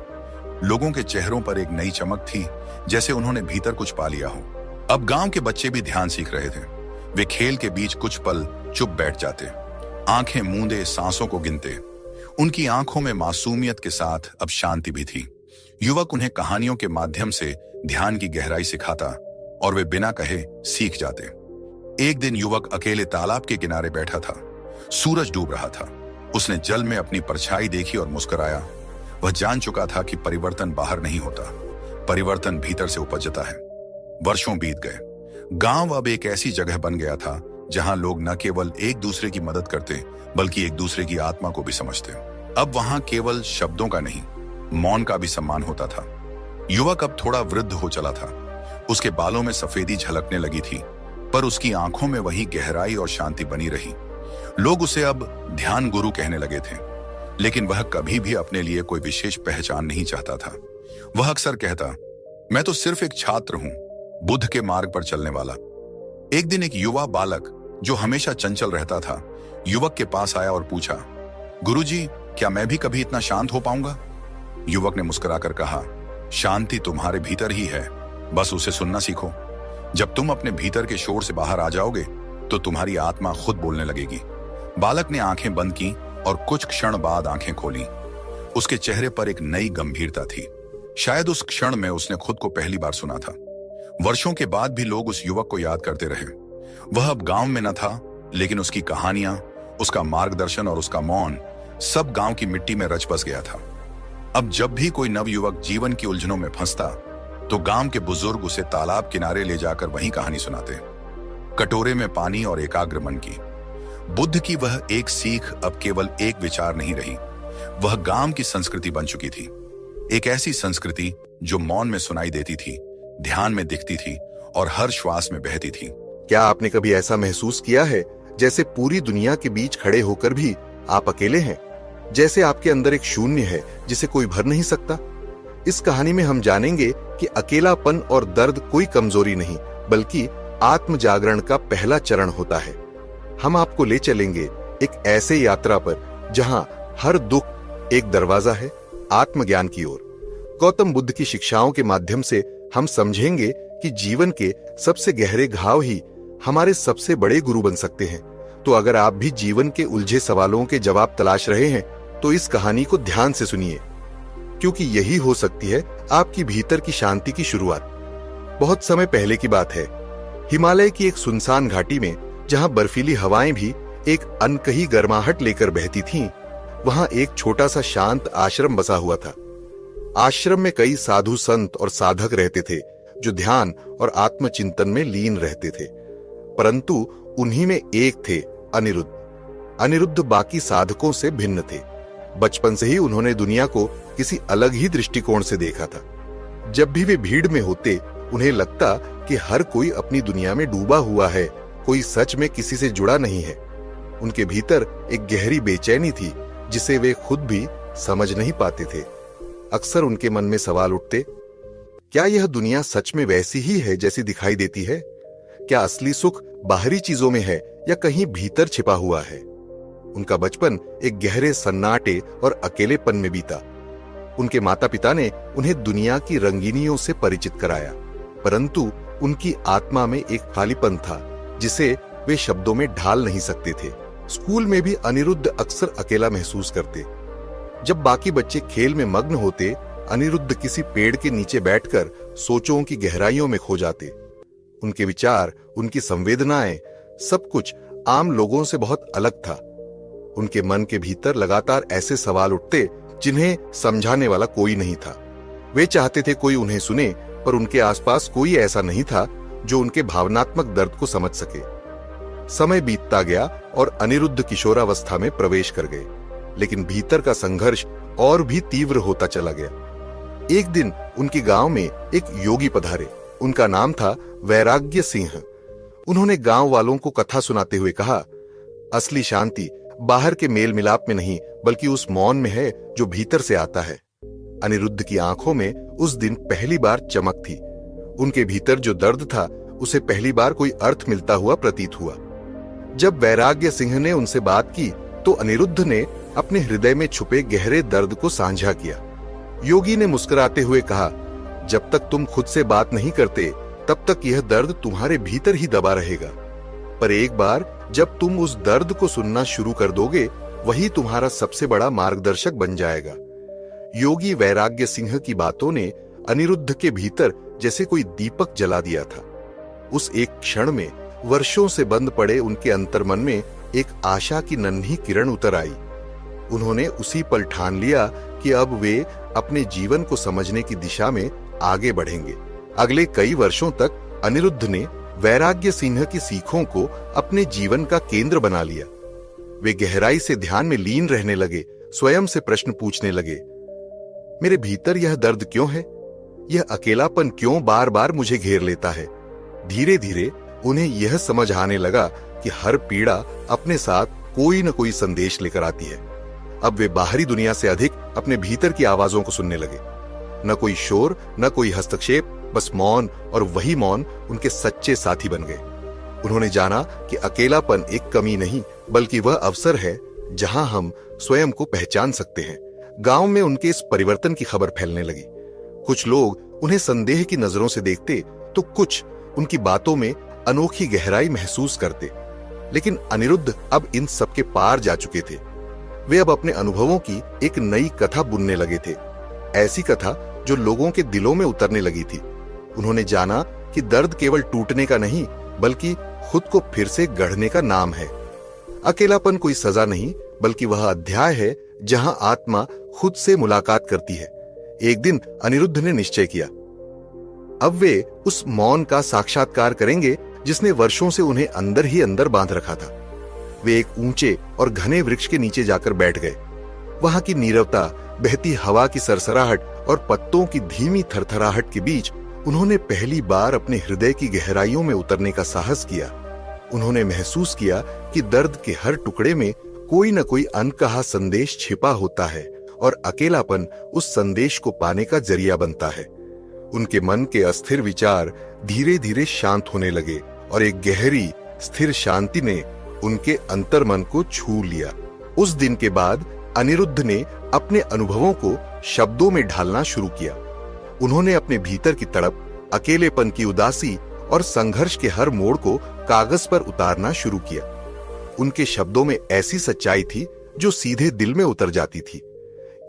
B: लोगों के चेहरों पर एक नई चमक थी, जैसे उन्होंने भीतर कुछ पा लिया हो। अब गांव के बच्चे भी ध्यान सीख रहे थे। वे खेल के बीच कुछ पल चुप बैठ जाते, आंखें मूंदे सांसों को गिनते। उनकी आंखों में मासूमियत के साथ अब शांति भी थी। युवक उन्हें कहानियों के माध्यम से ध्यान की गहराई सिखाता और वे बिना कहे सीख जाते। एक दिन युवक अकेले तालाब के किनारे बैठा था। सूरज डूब रहा था। उसने जल में अपनी परछाई देखी और मुस्कुराया। वह जान चुका था कि परिवर्तन बाहर नहीं होता, परिवर्तन भीतर से उपजता है। वर्षों बीत गए। गांव अब एक ऐसी जगह बन गया था जहां लोग न केवल एक दूसरे की मदद करते, बल्कि एक दूसरे की आत्मा को भी समझते। अब वहां केवल शब्दों का नहीं, मौन का भी सम्मान होता था। युवक अब थोड़ा वृद्ध हो चला था। उसके बालों में सफेदी झलकने लगी थी, पर उसकी आंखों में वही गहराई और शांति बनी रही। लोग उसे अब ध्यान गुरु कहने लगे थे, लेकिन वह कभी भी अपने लिए कोई विशेष पहचान नहीं चाहता था। वह अक्सर कहता, मैं तो सिर्फ एक छात्र हूं, बुद्ध के मार्ग पर चलने वाला। एक दिन एक युवा बालक जो हमेशा चंचल रहता था, युवक के पास आया और पूछा, गुरुजी, क्या मैं भी कभी इतना शांत हो पाऊंगा? युवक ने मुस्कुराकर कहा, शांति तुम्हारे भीतर ही है, बस उसे सुनना सीखो। जब तुम अपने भीतर के शोर से बाहर आ जाओगे तो तुम्हारी आत्मा खुद बोलने लगेगी। बालक ने आंखें बंद की और कुछ क्षण बाद आंखें खोली। उसके चेहरे पर एक नई गंभीरता थी। शायद उस क्षण में उसने खुद को पहली बार सुना था। वर्षों के बाद भी लोग उस युवक को याद करते रहे। वह अब गांव में न था, लेकिन उसकी कहानियां, उसका मार्गदर्शन और उसका मौन सब गांव की मिट्टी में रच बस गया था। अब जब भी कोई नवयुवक जीवन की उलझनों में फंसता, तो गांव के बुजुर्ग उसे तालाब किनारे ले जाकर वही कहानी सुनाते, कटोरे में पानी और एकाग्र मन की। बुद्ध की वह एक सीख अब केवल एक विचार नहीं रही, वह गांव की संस्कृति बन चुकी थी। एक ऐसी संस्कृति जो मौन में सुनाई देती थी, ध्यान में दिखती थी और हर श्वास में बहती थी।
C: क्या आपने कभी ऐसा महसूस किया है जैसे पूरी दुनिया के बीच खड़े होकर भी आप अकेले हैं? जैसे आपके अंदर एक शून्य है जिसे कोई भर नहीं सकता। इस कहानी में हम जानेंगे कि अकेलापन और दर्द कोई कमजोरी नहीं, बल्कि आत्म जागरण का पहला चरण होता है। हम आपको ले चलेंगे एक ऐसे यात्रा पर जहां हर दुख एक दरवाजा है आत्मज्ञान की ओर। गौतम बुद्ध की शिक्षाओं के माध्यम से हम समझेंगे कि जीवन के सबसे गहरे घाव ही हमारे सबसे बड़े गुरु बन सकते हैं। तो अगर आप भी जीवन के उलझे सवालों के जवाब तलाश रहे हैं तो इस कहानी को ध्यान से सुनिए, क्योंकि यही हो सकती है आपकी भीतर की शांति की शुरुआत। बहुत समय पहले की बात है, हिमालय की एक सुनसान घाटी में, जहां बर्फीली हवाएं भी एक अनकही गर्माहट लेकर बहती थीं, वहां एक छोटा सा शांत आश्रम बसा हुआ था। आश्रम में कई साधु संत और साधक रहते थे जो ध्यान और आत्मचिंतन में लीन रहते थे, परंतु उन्हीं में एक थे अनिरुद्ध। अनिरुद्ध बाकी साधकों से भिन्न थे। बचपन से ही उन्होंने दुनिया को किसी अलग ही दृष्टिकोण से देखा था। जब भी वे भीड़ में होते, उन्हें लगता कि हर कोई अपनी दुनिया में डूबा हुआ है, कोई सच में किसी से जुड़ा नहीं है। उनके भीतर एक गहरी बेचैनी थी जिसे वे खुद भी समझ नहीं पाते थे। अक्सर उनके मन में सवाल उठते, क्या यह दुनिया सच में वैसी ही है जैसी दिखाई देती है? क्या असली सुख बाहरी चीजों में है या कहीं भीतर छिपा हुआ है? उनका बचपन एक गहरे सन्नाटे और अकेलेपन में बीता। उनके माता पिता ने उन्हें दुनिया की रंगीनियों से परिचित कराया, परंतु उनकी आत्मा में एक खालीपन था जिसे वे शब्दों में ढाल नहीं सकते थे। स्कूल में भी अनिरुद्ध अक्सर अकेला महसूस करते। जब बाकी बच्चे खेल में मग्न होते, अनिरुद्ध किसी पेड़ के नीचे बैठकर सोचों की गहराइयों में खो जाते। उनके विचार, उनकी संवेदनाएं, सब कुछ आम लोगों से बहुत अलग था। उनके मन के भीतर लगातार ऐसे सवाल उठते जिन्हें समझाने वाला कोई नहीं था। वे चाहते थे कोई उन्हें सुने, पर उनके आसपास कोई ऐसा नहीं था जो उनके भावनात्मक दर्द को समझ सके। समय बीतता गया और अनिरुद्ध किशोरावस्था में प्रवेश कर गए, लेकिन भीतर का संघर्ष और भी तीव्र होता चला गया। एक दिन उनके गांव में एक योगी पधारे। उनका नाम था वैराग्य सिंह। उन्होंने गांव वालों को कथा सुनाते हुए कहा, असली शांति बाहर के मेल मिलाप में नहीं, बल्कि उस मौन में है जो भीतर से आता है। अनिरुद्ध की आंखों में उस दिन पहली बार चमक थी। उनके भीतर जो दर्द था उसे पहली बार कोई अर्थ मिलता हुआ प्रतीत हुआ। जब वैराग्य सिंह ने उनसे बात की तो अनिरुद्ध ने अपने हृदय में छुपे गहरे दर्द को साझा किया। योगी ने मुस्कुराते हुए कहा, जब तक तुम खुद से बात नहीं करते तब तक यह दर्द तुम्हारे भीतर ही दबा रहेगा, पर एक बार जब तुम उस दर्द को सुनना शुरू कर दोगे, वही तुम्हारा सबसे बड़ा मार्गदर्शक बन जाएगा। योगी वैराग्य सिंह की बातों ने अनिरुद्ध के भीतर जैसे कोई दीपक जला दिया था। उस एक क्षण में वर्षों से बंद पड़े उनके अंतर्मन में एक आशा की नन्ही किरण उतर आई। उन्होंने उसी पल ठान लिया कि अब वे अपने जीवन को समझने की दिशा में आगे बढ़ेंगे। अगले कई वर्षों तक अनिरुद्ध ने वैराग्य सिंह की सीखों को अपने जीवन का केंद्र बना लिया। वे गहराई से ध्यान में लीन रहने लगे, स्वयं से प्रश्न पूछने लगे, मेरे भीतर यह दर्द क्यों है? यह अकेलापन क्यों बार बार मुझे घेर लेता है? धीरे धीरे उन्हें यह समझ आने लगा कि हर पीड़ा अपने साथ कोई न कोई संदेश लेकर आती है। अब वे बाहरी दुनिया से अधिक अपने भीतर की आवाजों को सुनने लगे। न कोई शोर, न कोई हस्तक्षेप, बस मौन, और वही मौन उनके सच्चे साथी बन गए। उन्होंने जाना कि अकेलापन एक कमी नहीं, बल्कि वह अवसर है जहां हम स्वयं को पहचान सकते हैं। गांव में उनके इस परिवर्तन की खबर फैलने लगी। कुछ लोग उन्हें संदेह की नजरों से देखते, तो कुछ उनकी बातों में अनोखी गहराई महसूस करते। लेकिन अनिरुद्ध अब इन सबके पार जा चुके थे। वे अब अपने अनुभवों की एक नई कथा बुनने लगे थे, ऐसी कथा जो लोगों के दिलों में उतरने लगी थी। उन्होंने जाना कि दर्द केवल टूटने का नहीं, बल्कि खुद को फिर से गढ़ने का नाम है। अकेलापन कोई सजा नहीं, बल्कि वह अध्याय है जहां आत्मा खुद से मुलाकात करती है। एक दिन अनिरुद्ध ने निश्चय किया, अब वे उस मौन का साक्षात्कार करेंगे जिसने वर्षों से उन्हें अंदर ही अंदर बांध रखा था। वे एक ऊंचे और घने वृक्ष के नीचे जाकर बैठ गए। वहां की नीरवता, बहती हवा की सरसराहट और पत्तों की धीमी थरथराहट के बीच उन्होंने पहली बार अपने हृदय की गहराइयों में उतरने का साहस किया। उन्होंने महसूस किया कि दर्द के हर टुकड़े में कोई न कोई अनकहा संदेश छिपा होता है और अकेलापन उस संदेश को पाने का जरिया बनता है। उनके मन के अस्थिर विचार धीरे धीरे शांत होने लगे और एक गहरी स्थिर शांति ने उनके अंतर्मन को छू लिया। उस दिन के बाद अनिरुद्ध ने अपने अनुभवों को शब्दों में ढालना शुरू किया। उन्होंने अपने भीतर की तड़प, अकेलेपन की उदासी और संघर्ष के हर मोड़ को कागज पर उतारना शुरू किया। उनके शब्दों में ऐसी सच्चाई थी जो सीधे दिल में उतर जाती थी।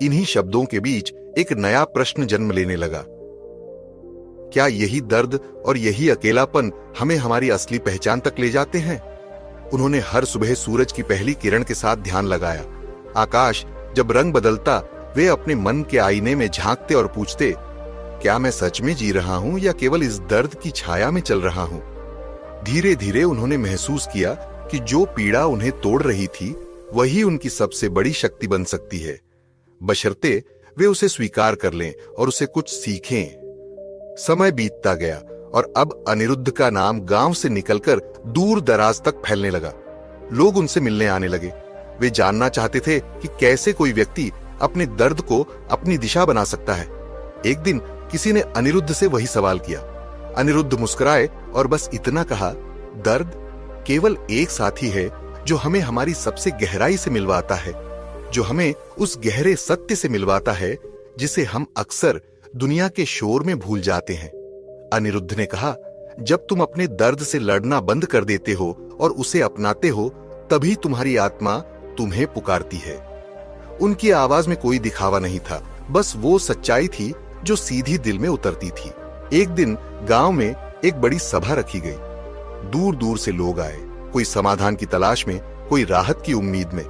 C: इन्हीं शब्दों के बीच एक नया प्रश्न जन्म लेने लगा। क्या यही दर्द और यही अकेलापन हमें हमारी असली पहचान तक ले जाते हैं? उन्होंने हर सुबह सूरज की पहली किरण के साथ ध्यान लगाया। आकाश जब रंग बदलता, वे अपने मन के आईने में झांकते और पूछते, क्या मैं सच में जी रहा हूं या केवल इस दर्द की छाया में चल रहा हूं? धीरे धीरे उन्होंने महसूस किया कि जो पीड़ा उन्हें तोड़ रही थी वही उनकी सबसे बड़ी शक्ति बन सकती है, बशर्ते वे उसे स्वीकार कर लें और उसे कुछ सीखें। समय बीतता गया और अब अनिरुद्ध का नाम गांव से निकलकर दूर दराज तक फैलने लगा। लोग उनसे मिलने आने लगे। वे जानना चाहते थे कि कैसे कोई व्यक्ति अपने दर्द को अपनी दिशा बना सकता है। एक दिन किसी ने अनिरुद्ध से वही सवाल किया। अनिरुद्ध मुस्कुराए और बस इतना कहा, दर्द केवल एक साथी है जो हमें हमारी सबसे गहराई से मिलवाता है, जो हमें उस गहरे सत्य से मिलवाता है जिसे हम अक्सर दुनिया के शोर में भूल जाते हैं। अनिरुद्ध ने कहा, जब तुम अपने दर्द से लड़ना बंद कर देते हो और उसे अपनाते हो, तभी तुम्हारी आत्मा तुम्हें पुकारती है। उनकी आवाज में कोई दिखावा नहीं था, बस वो सच्चाई थी जो सीधी दिल में उतरती थी। एक दिन गांव में एक बड़ी सभा रखी गई। दूर दूर से लोग आए, कोई समाधान की तलाश में, कोई राहत की उम्मीद में।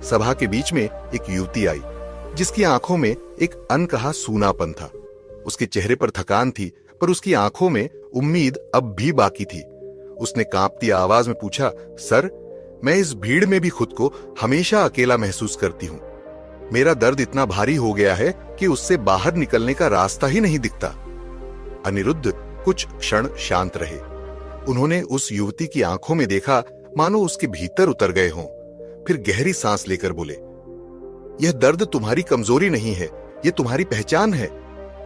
C: सभा के बीच में एक युवती आई जिसकी आंखों में एक अनकहा सूनापन था। उसके चेहरे पर थकान थी, पर उसकी आंखों में उम्मीद अब भी बाकी थी। उसने कांपती आवाज में पूछा, सर, मैं इस भीड़ में भी खुद को हमेशा अकेला महसूस करती हूं। मेरा दर्द इतना भारी हो गया है कि उससे बाहर निकलने का रास्ता ही नहीं दिखता। अनिरुद्ध कुछ क्षण शांत रहे। उन्होंने उस युवती की आंखों में देखा मानो उसके भीतर उतर गए हों। फिर गहरी सांस लेकर बोले, यह दर्द तुम्हारी कमजोरी नहीं है, यह तुम्हारी पहचान है।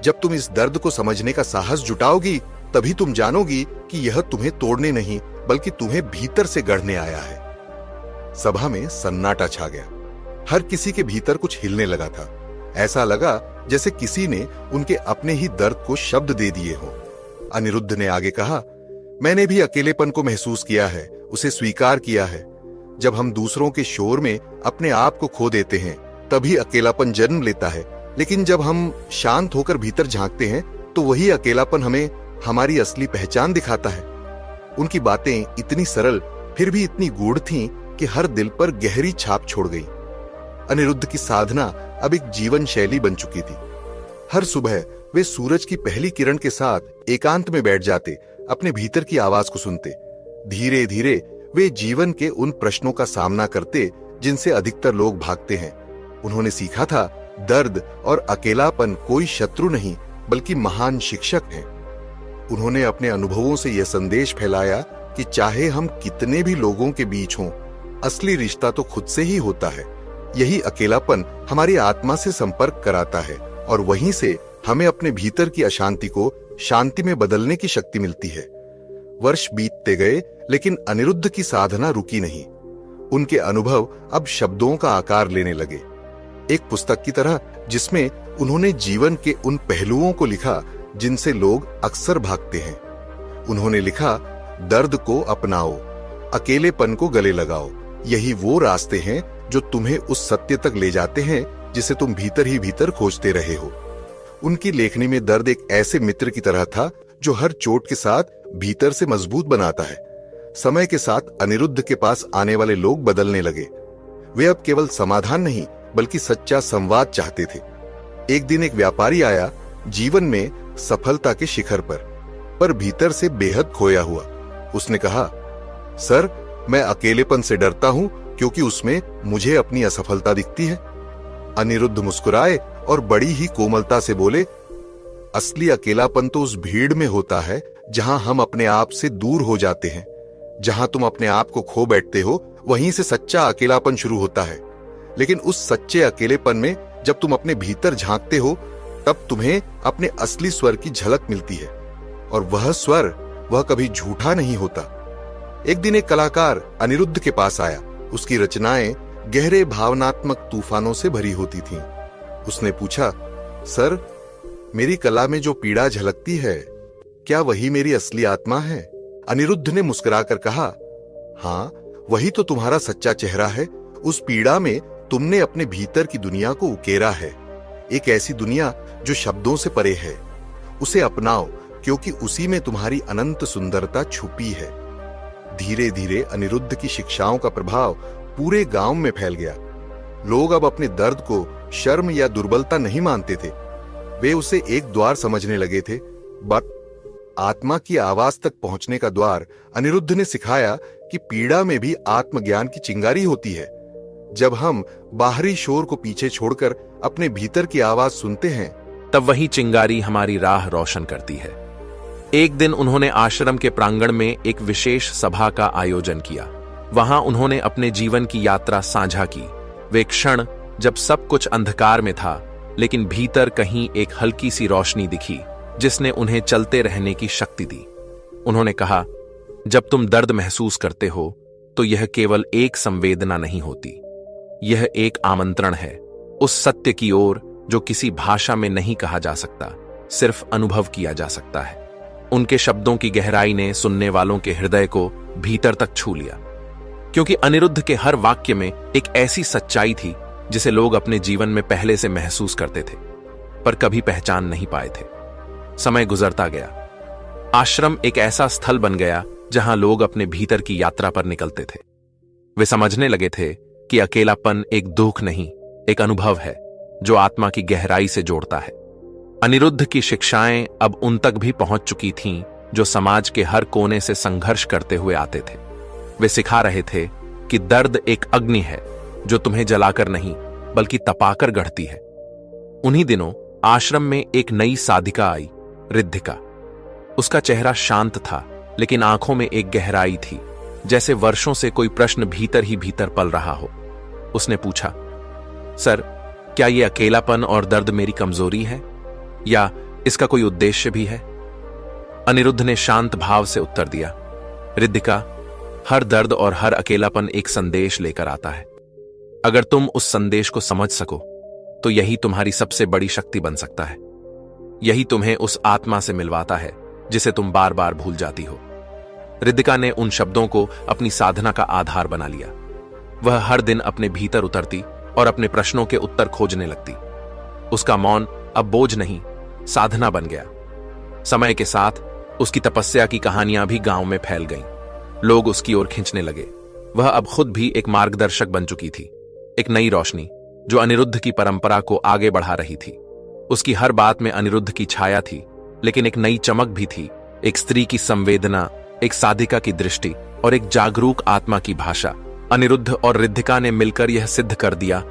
C: जब तुम इस दर्द को समझने का साहस जुटाओगी, तभी तुम जानोगी कि यह तुम्हें तोड़ने नहीं बल्कि तुम्हें भीतर से गढ़ने आया है। सभा में सन्नाटा छा गया। हर किसी के भीतर कुछ हिलने लगा था। ऐसा लगा जैसे किसी ने उनके अपने ही दर्द को शब्द दे दिए हो। अनिरुद्ध ने आगे कहा, मैंने भी अकेलेपन को महसूस किया है, उसे स्वीकार किया है। जब हम दूसरों के शोर में अपने आप को खो देते हैं, तभी अकेलापन जन्म लेता है। लेकिन जब हम शांत होकर भीतर झांकते हैं, तो वही अकेलापन हमें हमारी असली पहचान दिखाता है। उनकी बातें इतनी सरल फिर भी इतनी गूढ़ थीं कि हर दिल पर गहरी छाप छोड़ गई। अनिरुद्ध की साधना अब एक जीवन शैली बन चुकी थी। हर सुबह वे सूरज की पहली किरण के साथ एकांत में बैठ जाते, अपने भीतर की आवाज को सुनते। धीरे धीरे वे जीवन के उन प्रश्नों का सामना करते जिनसे अधिकतर लोग भागते हैं। उन्होंने सीखा था, दर्द और अकेलापन कोई शत्रु नहीं बल्कि महान शिक्षक हैं। उन्होंने अपने अनुभवों से यह संदेश फैलाया कि चाहे हम कितने भी लोगों के बीच हों, असली रिश्ता तो खुद से ही होता है। यही अकेलापन हमारी आत्मा से संपर्क कराता है और वहीं से हमें अपने भीतर की अशांति को शांति में बदलने की शक्ति मिलती है। वर्ष बीतते गए, लेकिन अनिरुद्ध की साधना रुकी नहीं। उनके अनुभव अब शब्दों का आकार लेने लगे, एक पुस्तक की तरह जिसमें उन्होंने जीवन के उन पहलुओं को लिखा जिनसे लोग अक्सर भागते हैं। उन्होंने लिखा, दर्द को अपनाओ, अकेलेपन को गले लगाओ। यही वो रास्ते हैं जो तुम्हें उस सत्य तक ले जाते हैं जिसे तुम भीतर ही भीतर खोजते रहे हो। उनकी लेखनी में दर्द एक ऐसे मित्र की तरह था जो हर चोट के साथ भीतर से मजबूत बनाता है। समय के साथ अनिरुद्ध के पास आने वाले लोग बदलने लगे। वे अब केवल समाधान नहीं बल्कि सच्चा संवाद चाहते थे। एक दिन एक व्यापारी आया, जीवन में सफलता के शिखर पर। पर भीतर से बेहद खोया हुआ। उसने कहा, सर, मैं अकेलेपन से डरता हूं क्योंकि उसमें मुझे अपनी असफलता दिखती है। अनिरुद्ध मुस्कुराए और बड़ी ही कोमलता से बोले, असली अकेलापन तो उस भीड़ में होता है जहां हम अपने आप से दूर हो जाते हैं। जहां तुम अपने आप को खो बैठते हो, वहीं से सच्चा अकेलापन शुरू होता है। लेकिन उस सच्चे अकेलेपन में जब तुम अपने भीतर झांकते हो, तब तुम्हें अपने असली स्वर की झलक मिलती है। और वह स्वर, वह कभी झूठा नहीं होता। एक दिन एक कलाकार अनिरुद्ध के पास आया। उसकी रचनाएं गहरे भावनात्मक तूफानों से भरी होती थीं। उसने पूछा, सर, मेरी कला में जो पीड़ा झलकती है, क्या वही मेरी असली आत्मा है? अनिरुद्ध ने मुस्कुराकर कहा, हां, वही तो तुम्हारा सच्चा चेहरा है। उस पीड़ा में तुमने अपने भीतर की दुनिया को उकेरा है, एक ऐसी दुनिया जो शब्दों से परे है। उसे अपनाओ, क्योंकि उसी में तुम्हारी अनंत सुंदरता छुपी है। धीरे धीरे अनिरुद्ध की शिक्षाओं का प्रभाव पूरे गांव में फैल गया। लोग अब अपने दर्द को शर्म या दुर्बलता नहीं मानते थे। वे उसे एक द्वार समझने लगे थे, बट आत्मा की आवाज तक पहुंचने का द्वार। अनिरुद्ध ने सिखाया कि पीड़ा में भी आत्मज्ञान की चिंगारी होती है। जब हम बाहरी शोर को पीछे छोड़कर अपने भीतर की आवाज सुनते हैं,
D: तब वही चिंगारी हमारी राह रोशन करती है। एक दिन उन्होंने आश्रम के प्रांगण में एक विशेष सभा का आयोजन किया। वहां उन्होंने अपने जीवन की यात्रा साझा की। वे क्षण जब सब कुछ अंधकार में था, लेकिन भीतर कहीं एक हल्की सी रोशनी दिखी जिसने उन्हें चलते रहने की शक्ति दी। उन्होंने कहा, जब तुम दर्द महसूस करते हो तो यह केवल एक संवेदना नहीं होती, यह एक आमंत्रण है उस सत्य की ओर जो किसी भाषा में नहीं कहा जा सकता, सिर्फ अनुभव किया जा सकता है। उनके शब्दों की गहराई ने सुनने वालों के हृदय को भीतर तक छू लिया, क्योंकि अनिरुद्ध के हर वाक्य में एक ऐसी सच्चाई थी जिसे लोग अपने जीवन में पहले से महसूस करते थे, पर कभी पहचान नहीं पाए थे। समय गुजरता गया। आश्रम एक ऐसा स्थल बन गया जहां लोग अपने भीतर की यात्रा पर निकलते थे। वे समझने लगे थे कि अकेलापन एक दुख नहीं, एक अनुभव है जो आत्मा की गहराई से जोड़ता है। अनिरुद्ध की शिक्षाएं अब उन तक भी पहुंच चुकी थीं जो समाज के हर कोने से संघर्ष करते हुए आते थे। वे सिखा रहे थे कि दर्द एक अग्नि है जो तुम्हें जलाकर नहीं बल्कि तपाकर गढ़ती है। उन्हीं दिनों आश्रम में एक नई साधिका आई, रिद्धिका। उसका चेहरा शांत था, लेकिन आंखों में एक गहराई थी, जैसे वर्षों से कोई प्रश्न भीतर ही भीतर पल रहा हो। उसने पूछा, सर, क्या यह अकेलापन और दर्द मेरी कमजोरी है या इसका कोई उद्देश्य भी है? अनिरुद्ध ने शांत भाव से उत्तर दिया, रिद्धिका, हर दर्द और हर अकेलापन एक संदेश लेकर आता है। अगर तुम उस संदेश को समझ सको तो यही तुम्हारी सबसे बड़ी शक्ति बन सकता है। यही तुम्हें उस आत्मा से मिलवाता है जिसे तुम बार बार भूल जाती हो। रिद्धिका ने उन शब्दों को अपनी साधना का आधार बना लिया। वह हर दिन अपने भीतर उतरती और अपने प्रश्नों के उत्तर खोजने लगती। उसका मौन अब बोझ नहीं, साधना बन गया। समय के साथ उसकी तपस्या की कहानियां भी गांव में फैल गईं। लोग उसकी ओर खींचने लगे। वह अब खुद भी एक मार्गदर्शक बन चुकी थी, एक नई रोशनी जो अनिरुद्ध की परंपरा को आगे बढ़ा रही थी। उसकी हर बात में अनिरुद्ध की छाया थी, लेकिन एक नई चमक भी थी, एक स्त्री की संवेदना, एक साधिका की दृष्टि और एक जागरूक आत्मा की भाषा। अनिरुद्ध और रिद्धिका ने मिलकर यह सिद्ध कर दिया,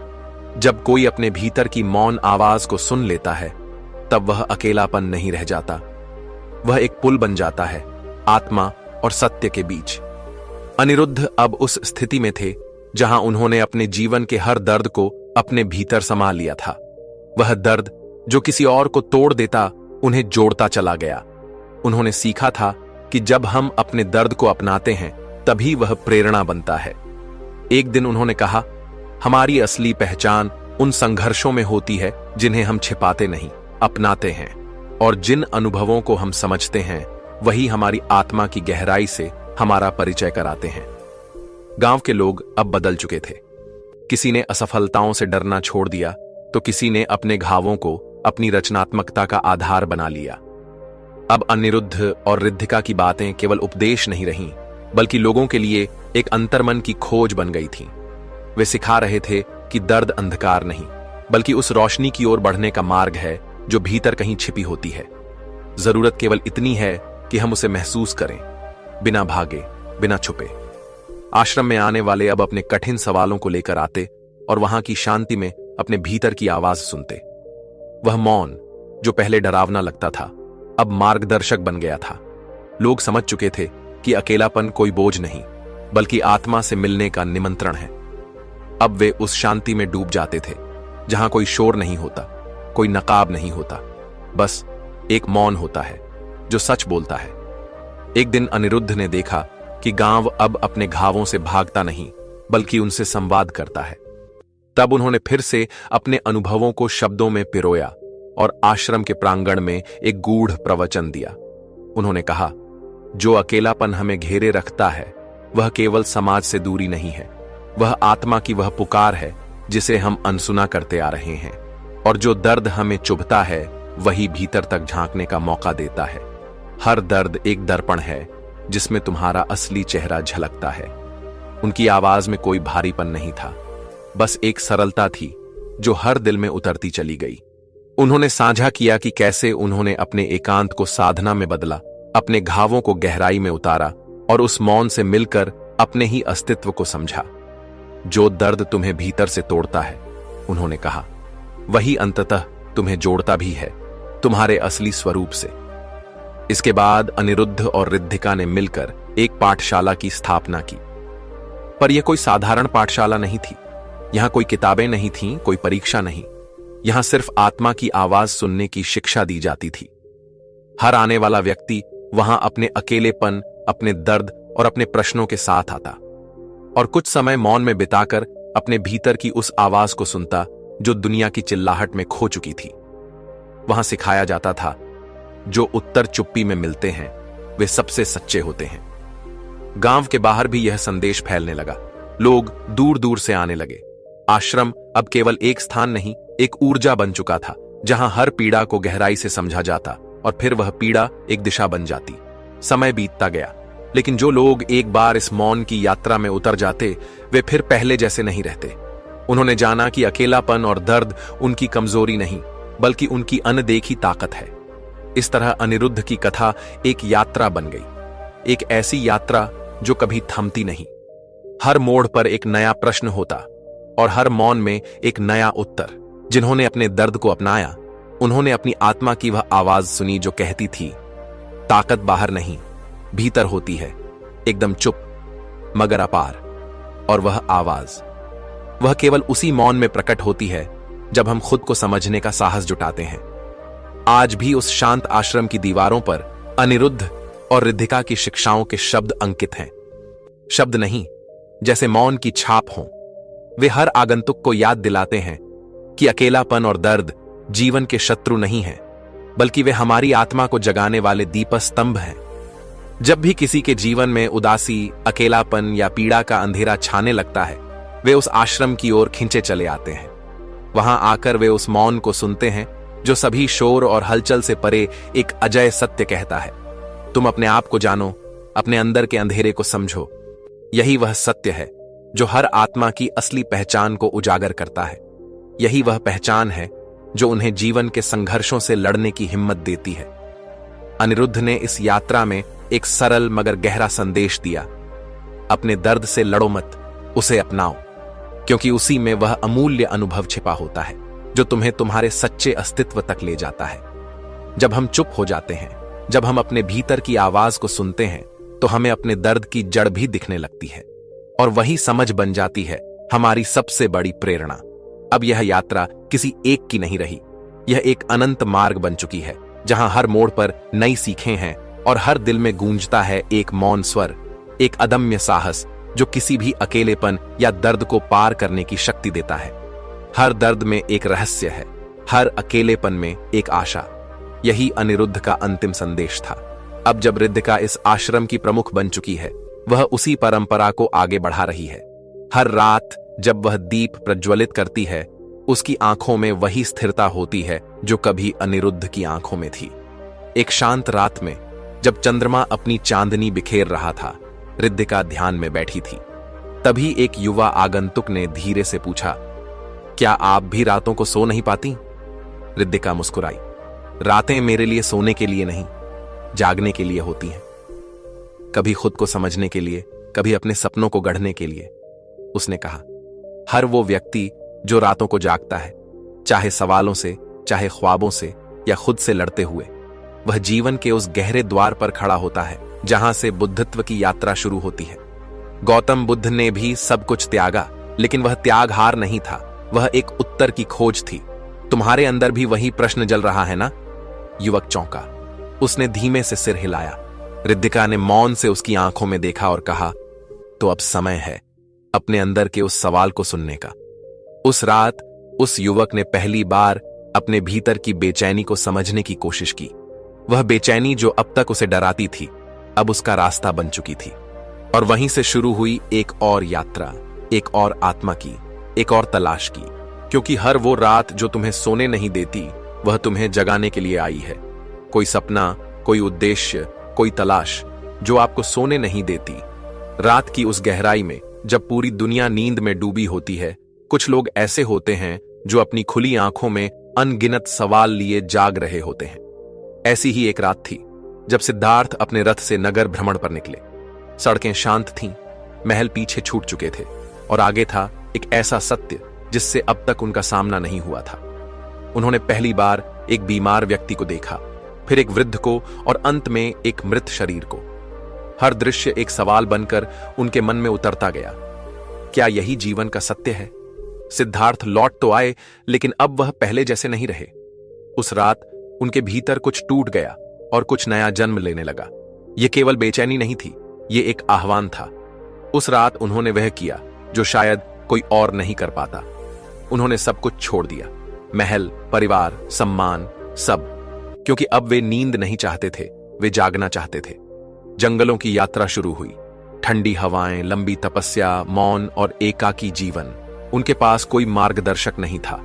D: जब कोई अपने भीतर की मौन आवाज को सुन लेता है, तब वह अकेलापन नहीं रह जाता। वह एक पुल बन जाता है आत्मा और सत्य के बीच। अनिरुद्ध अब उस स्थिति में थे जहां उन्होंने अपने जीवन के हर दर्द को अपने भीतर समा लिया था। वह दर्द जो किसी और को तोड़ देता, उन्हें जोड़ता चला गया। उन्होंने सीखा था कि जब हम अपने दर्द को अपनाते हैं, तभी वह प्रेरणा बनता है। एक दिन उन्होंने कहा, हमारी असली पहचान उन संघर्षों में होती है जिन्हें हम छिपाते नहीं, अपनाते हैं। और जिन अनुभवों को हम समझते हैं, वही हमारी आत्मा की गहराई से हमारा परिचय कराते हैं। गांव के लोग अब बदल चुके थे। किसी ने असफलताओं से डरना छोड़ दिया, तो किसी ने अपने घावों को अपनी रचनात्मकता का आधार बना लिया। अब अनिरुद्ध और रिद्धिका की बातें केवल उपदेश नहीं रहीं, बल्कि लोगों के लिए एक अंतर्मन की खोज बन गई थी। वे सिखा रहे थे कि दर्द अंधकार नहीं, बल्कि उस रोशनी की ओर बढ़ने का मार्ग है जो भीतर कहीं छिपी होती है। जरूरत केवल इतनी है कि हम उसे महसूस करें, बिना भागे, बिना छुपे। आश्रम में आने वाले अब अपने कठिन सवालों को लेकर आते और वहां की शांति में अपने भीतर की आवाज सुनते। वह मौन, जो पहले डरावना लगता था, अब मार्गदर्शक बन गया था। लोग समझ चुके थे कि अकेलापन कोई बोझ नहीं, बल्कि आत्मा से मिलने का निमंत्रण है। अब वे उस शांति में डूब जाते थे जहां कोई शोर नहीं होता, कोई नकाब नहीं होता, बस एक मौन होता है जो सच बोलता है। एक दिन अनिरुद्ध ने देखा कि गांव अब अपने घावों से भागता नहीं, बल्कि उनसे संवाद करता है। तब उन्होंने फिर से अपने अनुभवों को शब्दों में पिरोया और आश्रम के प्रांगण में एक गूढ़ प्रवचन दिया। उन्होंने कहा, जो अकेलापन हमें घेरे रखता है वह केवल समाज से दूरी नहीं है, वह आत्मा की वह पुकार है जिसे हम अनसुना करते आ रहे हैं। और जो दर्द हमें चुभता है वही भीतर तक झांकने का मौका देता है। हर दर्द एक दर्पण है जिसमें तुम्हारा असली चेहरा झलकता है। उनकी आवाज में कोई भारीपन नहीं था, बस एक सरलता थी जो हर दिल में उतरती चली गई। उन्होंने साझा किया कि कैसे उन्होंने अपने एकांत को साधना में बदला, अपने घावों को गहराई में उतारा और उस मौन से मिलकर अपने ही अस्तित्व को समझा। जो दर्द तुम्हें भीतर से तोड़ता है, उन्होंने कहा, वही अंततः तुम्हें जोड़ता भी है, तुम्हारे असली स्वरूप से। इसके बाद अनिरुद्ध और रिद्धिका ने मिलकर एक पाठशाला की स्थापना की। पर यह कोई साधारण पाठशाला नहीं थी। यहां कोई किताबें नहीं थीं, कोई परीक्षा नहीं। यहां सिर्फ आत्मा की आवाज सुनने की शिक्षा दी जाती थी। हर आने वाला व्यक्ति वहां अपने अकेलेपन, अपने दर्द और अपने प्रश्नों के साथ आता और कुछ समय मौन में बिताकर अपने भीतर की उस आवाज को सुनता जो दुनिया की चिल्लाहट में खो चुकी थी। वहां सिखाया जाता था, जो उत्तर चुप्पी में मिलते हैं वे सबसे सच्चे होते हैं। गांव के बाहर भी यह संदेश फैलने लगा। लोग दूर दूर से आने लगे। आश्रम अब केवल एक स्थान नहीं, एक ऊर्जा बन चुका था जहां हर पीड़ा को गहराई से समझा जाता और फिर वह पीड़ा एक दिशा बन जाती। समय बीतता गया, लेकिन जो लोग एक बार इस मौन की यात्रा में उतर जाते वे फिर पहले जैसे नहीं रहते। उन्होंने जाना कि अकेलापन और दर्द उनकी कमजोरी नहीं, बल्कि उनकी अनदेखी ताकत है। इस तरह अनिरुद्ध की कथा एक यात्रा बन गई, एक ऐसी यात्रा जो कभी थमती नहीं। हर मोड़ पर एक नया प्रश्न होता और हर मौन में एक नया उत्तर। जिन्होंने अपने दर्द को अपनाया, उन्होंने अपनी आत्मा की वह आवाज सुनी जो कहती थी, ताकत बाहर नहीं, भीतर होती है, एकदम चुप मगर अपार। और वह आवाज, वह केवल उसी मौन में प्रकट होती है जब हम खुद को समझने का साहस जुटाते हैं। आज भी उस शांत आश्रम की दीवारों पर अनिरुद्ध और रिद्धिका की शिक्षाओं के शब्द अंकित हैं। शब्द नहीं, जैसे मौन की छाप हों। वे हर आगंतुक को याद दिलाते हैं कि अकेलापन और दर्द जीवन के शत्रु नहीं हैं, बल्कि वे हमारी आत्मा को जगाने वाले दीपस्तंभ हैं। जब भी किसी के जीवन में उदासी, अकेलापन या पीड़ा का अंधेरा छाने लगता है, वे उस आश्रम की ओर खिंचे चले आते हैं। वहां आकर वे उस मौन को सुनते हैं जो सभी शोर और हलचल से परे एक अजय सत्य कहता है, तुम अपने आप को जानो, अपने अंदर के अंधेरे को समझो। यही वह सत्य है जो हर आत्मा की असली पहचान को उजागर करता है। यही वह पहचान है जो उन्हें जीवन के संघर्षों से लड़ने की हिम्मत देती है। अनिरुद्ध ने इस यात्रा में एक सरल मगर गहरा संदेश दिया, अपने दर्द से लड़ो मत, उसे अपनाओ, क्योंकि उसी में वह अमूल्य अनुभव छिपा होता है जो तुम्हें तुम्हारे सच्चे अस्तित्व तक ले जाता है। जब हम चुप हो जाते हैं, जब हम अपने भीतर की आवाज को सुनते हैं, तो हमें अपने दर्द की जड़ भी दिखने लगती है और वही समझ बन जाती है हमारी सबसे बड़ी प्रेरणा। अब यह यात्रा किसी एक की नहीं रही, यह एक अनंत मार्ग बन चुकी है जहां हर मोड़ पर नई सीखें हैं और हर दिल में गूंजता है एक मौन स्वर, एक अदम्य साहस जो किसी भी अकेलेपन या दर्द को पार करने की शक्ति देता है। हर दर्द में एक रहस्य है, हर अकेलेपन में एक आशा। यही अनिरुद्ध का अंतिम संदेश था। अब जब रिद्धिका इस आश्रम की प्रमुख बन चुकी है, वह उसी परंपरा को आगे बढ़ा रही है। हर रात जब वह दीप प्रज्वलित करती है, उसकी आंखों में वही स्थिरता होती है जो कभी अनिरुद्ध की आंखों में थी। एक शांत रात में जब चंद्रमा अपनी चांदनी बिखेर रहा था, रिद्धिका ध्यान में बैठी थी। तभी एक युवा आगंतुक ने धीरे से पूछा, क्या आप भी रातों को सो नहीं पाती? रिद्धिका मुस्कुराई, रातें मेरे लिए सोने के लिए नहीं, जागने के लिए होती हैं, कभी खुद को समझने के लिए, कभी अपने सपनों को गढ़ने के लिए। उसने कहा, हर वो व्यक्ति जो रातों को जागता है, चाहे सवालों से, चाहे ख्वाबों से या खुद से लड़ते हुए, वह जीवन के उस गहरे द्वार पर खड़ा होता है जहां से बुद्धत्व की यात्रा शुरू होती है। गौतम बुद्ध ने भी सब कुछ त्यागा, लेकिन वह त्याग हार नहीं था, वह एक उत्तर की खोज थी। तुम्हारे अंदर भी वही प्रश्न जल रहा है ना? युवक चौंका। उसने धीमे से सिर हिलाया। रिद्धिका ने मौन से उसकी आंखों में देखा और कहा, तो अब समय है अपने अंदर के उस सवाल को सुनने का। उस रात उस युवक ने पहली बार अपने भीतर की बेचैनी को समझने की कोशिश की। वह बेचैनी जो अब तक उसे डराती थी, अब उसका रास्ता बन चुकी थी। और वहीं से शुरू हुई एक और यात्रा, एक और आत्मा की, एक और तलाश की। क्योंकि हर वो रात जो तुम्हें सोने नहीं देती, वह तुम्हें जगाने के लिए आई है। कोई सपना, कोई उद्देश्य, कोई तलाश जो आपको सोने नहीं देती। रात की उस गहराई में जब पूरी दुनिया नींद में डूबी होती है, कुछ लोग ऐसे होते हैं जो अपनी खुली आंखों में अनगिनत सवाल लिए जाग रहे होते हैं। ऐसी ही एक रात थी जब सिद्धार्थ अपने रथ से नगर भ्रमण पर निकले। सड़कें शांत थीं, महल पीछे छूट चुके थे और आगे था एक ऐसा सत्य जिससे अब तक उनका सामना नहीं हुआ था। उन्होंने पहली बार एक बीमार व्यक्ति को देखा, फिर एक वृद्ध को और अंत में एक मृत शरीर को। हर दृश्य एक सवाल बनकर उनके मन में उतरता गया। क्या यही जीवन का सत्य है? सिद्धार्थ लौट तो आए, लेकिन अब वह पहले जैसे नहीं रहे। उस रात उनके भीतर कुछ टूट गया और कुछ नया जन्म लेने लगा। यह केवल बेचैनी नहीं थी, यह एक आह्वान था। उस रात उन्होंने वह किया जो शायद कोई और नहीं कर पाता। उन्होंने सब कुछ छोड़ दिया, महल, परिवार, सम्मान, सब। क्योंकि अब वे नींद नहीं चाहते थे, वे जागना चाहते थे। जंगलों की यात्रा शुरू हुई। ठंडी हवाएं, लंबी तपस्या, मौन और एकाकी जीवन। उनके पास कोई मार्गदर्शक नहीं था,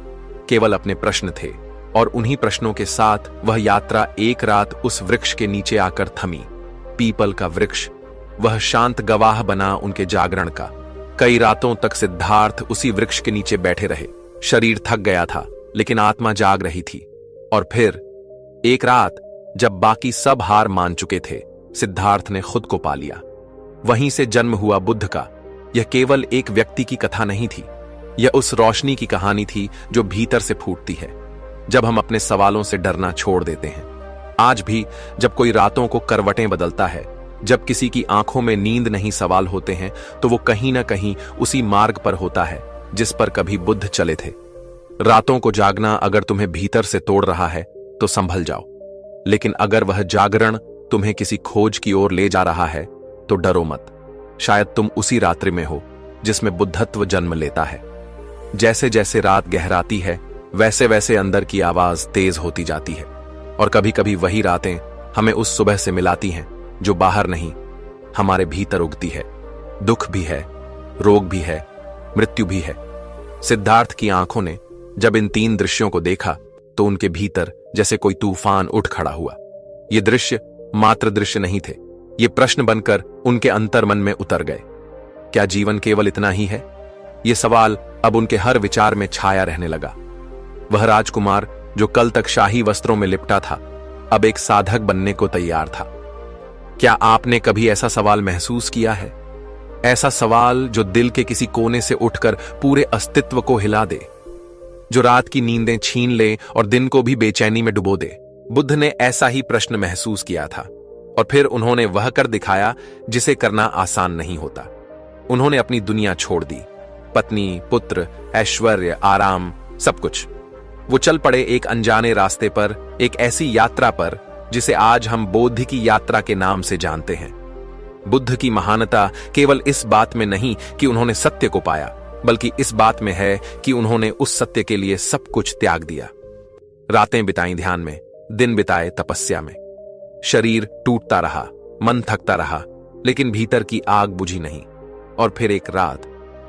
D: केवल अपने प्रश्न थे। और उन्हीं प्रश्नों के साथ वह यात्रा एक रात उस वृक्ष के नीचे आकर थमी। पीपल का वृक्ष, वह शांत गवाह बना उनके जागरण का। कई रातों तक सिद्धार्थ उसी वृक्ष के नीचे बैठे रहे। शरीर थक गया था, लेकिन आत्मा जाग रही थी। और फिर एक रात जब बाकी सब हार मान चुके थे, सिद्धार्थ ने खुद को पा लिया। वहीं से जन्म हुआ बुद्ध का। यह केवल एक व्यक्ति की कथा नहीं थी, यह उस रोशनी की कहानी थी जो भीतर से फूटती है जब हम अपने सवालों से डरना छोड़ देते हैं। आज भी जब कोई रातों को करवटें बदलता है, जब किसी की आंखों में नींद नहीं सवाल होते हैं, तो वो कहीं ना कहीं उसी मार्ग पर होता है जिस पर कभी बुद्ध चले थे। रातों को जागना अगर तुम्हें भीतर से तोड़ रहा है तो संभल जाओ, लेकिन अगर वह जागरण तुम्हें किसी खोज की ओर ले जा रहा है तो डरो मत। शायद तुम उसी रात्रि में हो जिसमें बुद्धत्व जन्म लेता है। जैसे जैसे रात गहराती है, वैसे वैसे अंदर की आवाज तेज होती जाती है। और कभी कभी वही रातें हमें उस सुबह से मिलाती हैं जो बाहर नहीं, हमारे भीतर उगती है। दुख भी है, रोग भी है, मृत्यु भी है। सिद्धार्थ की आंखों ने जब इन तीन दृश्यों को देखा तो उनके भीतर जैसे कोई तूफान उठ खड़ा हुआ। ये दृश्य मात्र दृश्य नहीं थे, ये प्रश्न बनकर उनके अंतर्मन में उतर गए। क्या जीवन केवल इतना ही है? ये सवाल अब उनके हर विचार में छाया रहने लगा। वह राजकुमार जो कल तक शाही वस्त्रों में लिपटा था, अब एक साधक बनने को तैयार था। क्या आपने कभी ऐसा सवाल महसूस किया है? ऐसा सवाल जो दिल के किसी कोने से उठकर पूरे अस्तित्व को हिला दे, जो रात की नींदें छीन ले और दिन को भी बेचैनी में डुबो दे। बुद्ध ने ऐसा ही प्रश्न महसूस किया था, और फिर उन्होंने वह कर दिखाया जिसे करना आसान नहीं होता। उन्होंने अपनी दुनिया छोड़ दी, पत्नी, पुत्र, ऐश्वर्य, आराम, सब कुछ। वो चल पड़े एक अनजाने रास्ते पर, एक ऐसी यात्रा पर जिसे आज हम बोधि की यात्रा के नाम से जानते हैं। बुद्ध की महानता केवल इस बात में नहीं कि उन्होंने सत्य को पाया, बल्कि इस बात में है कि उन्होंने उस सत्य के लिए सब कुछ त्याग दिया। रातें बिताई ध्यान में, दिन बिताए तपस्या में। शरीर टूटता रहा, मन थकता रहा, लेकिन भीतर की आग बुझी नहीं। और फिर एक रात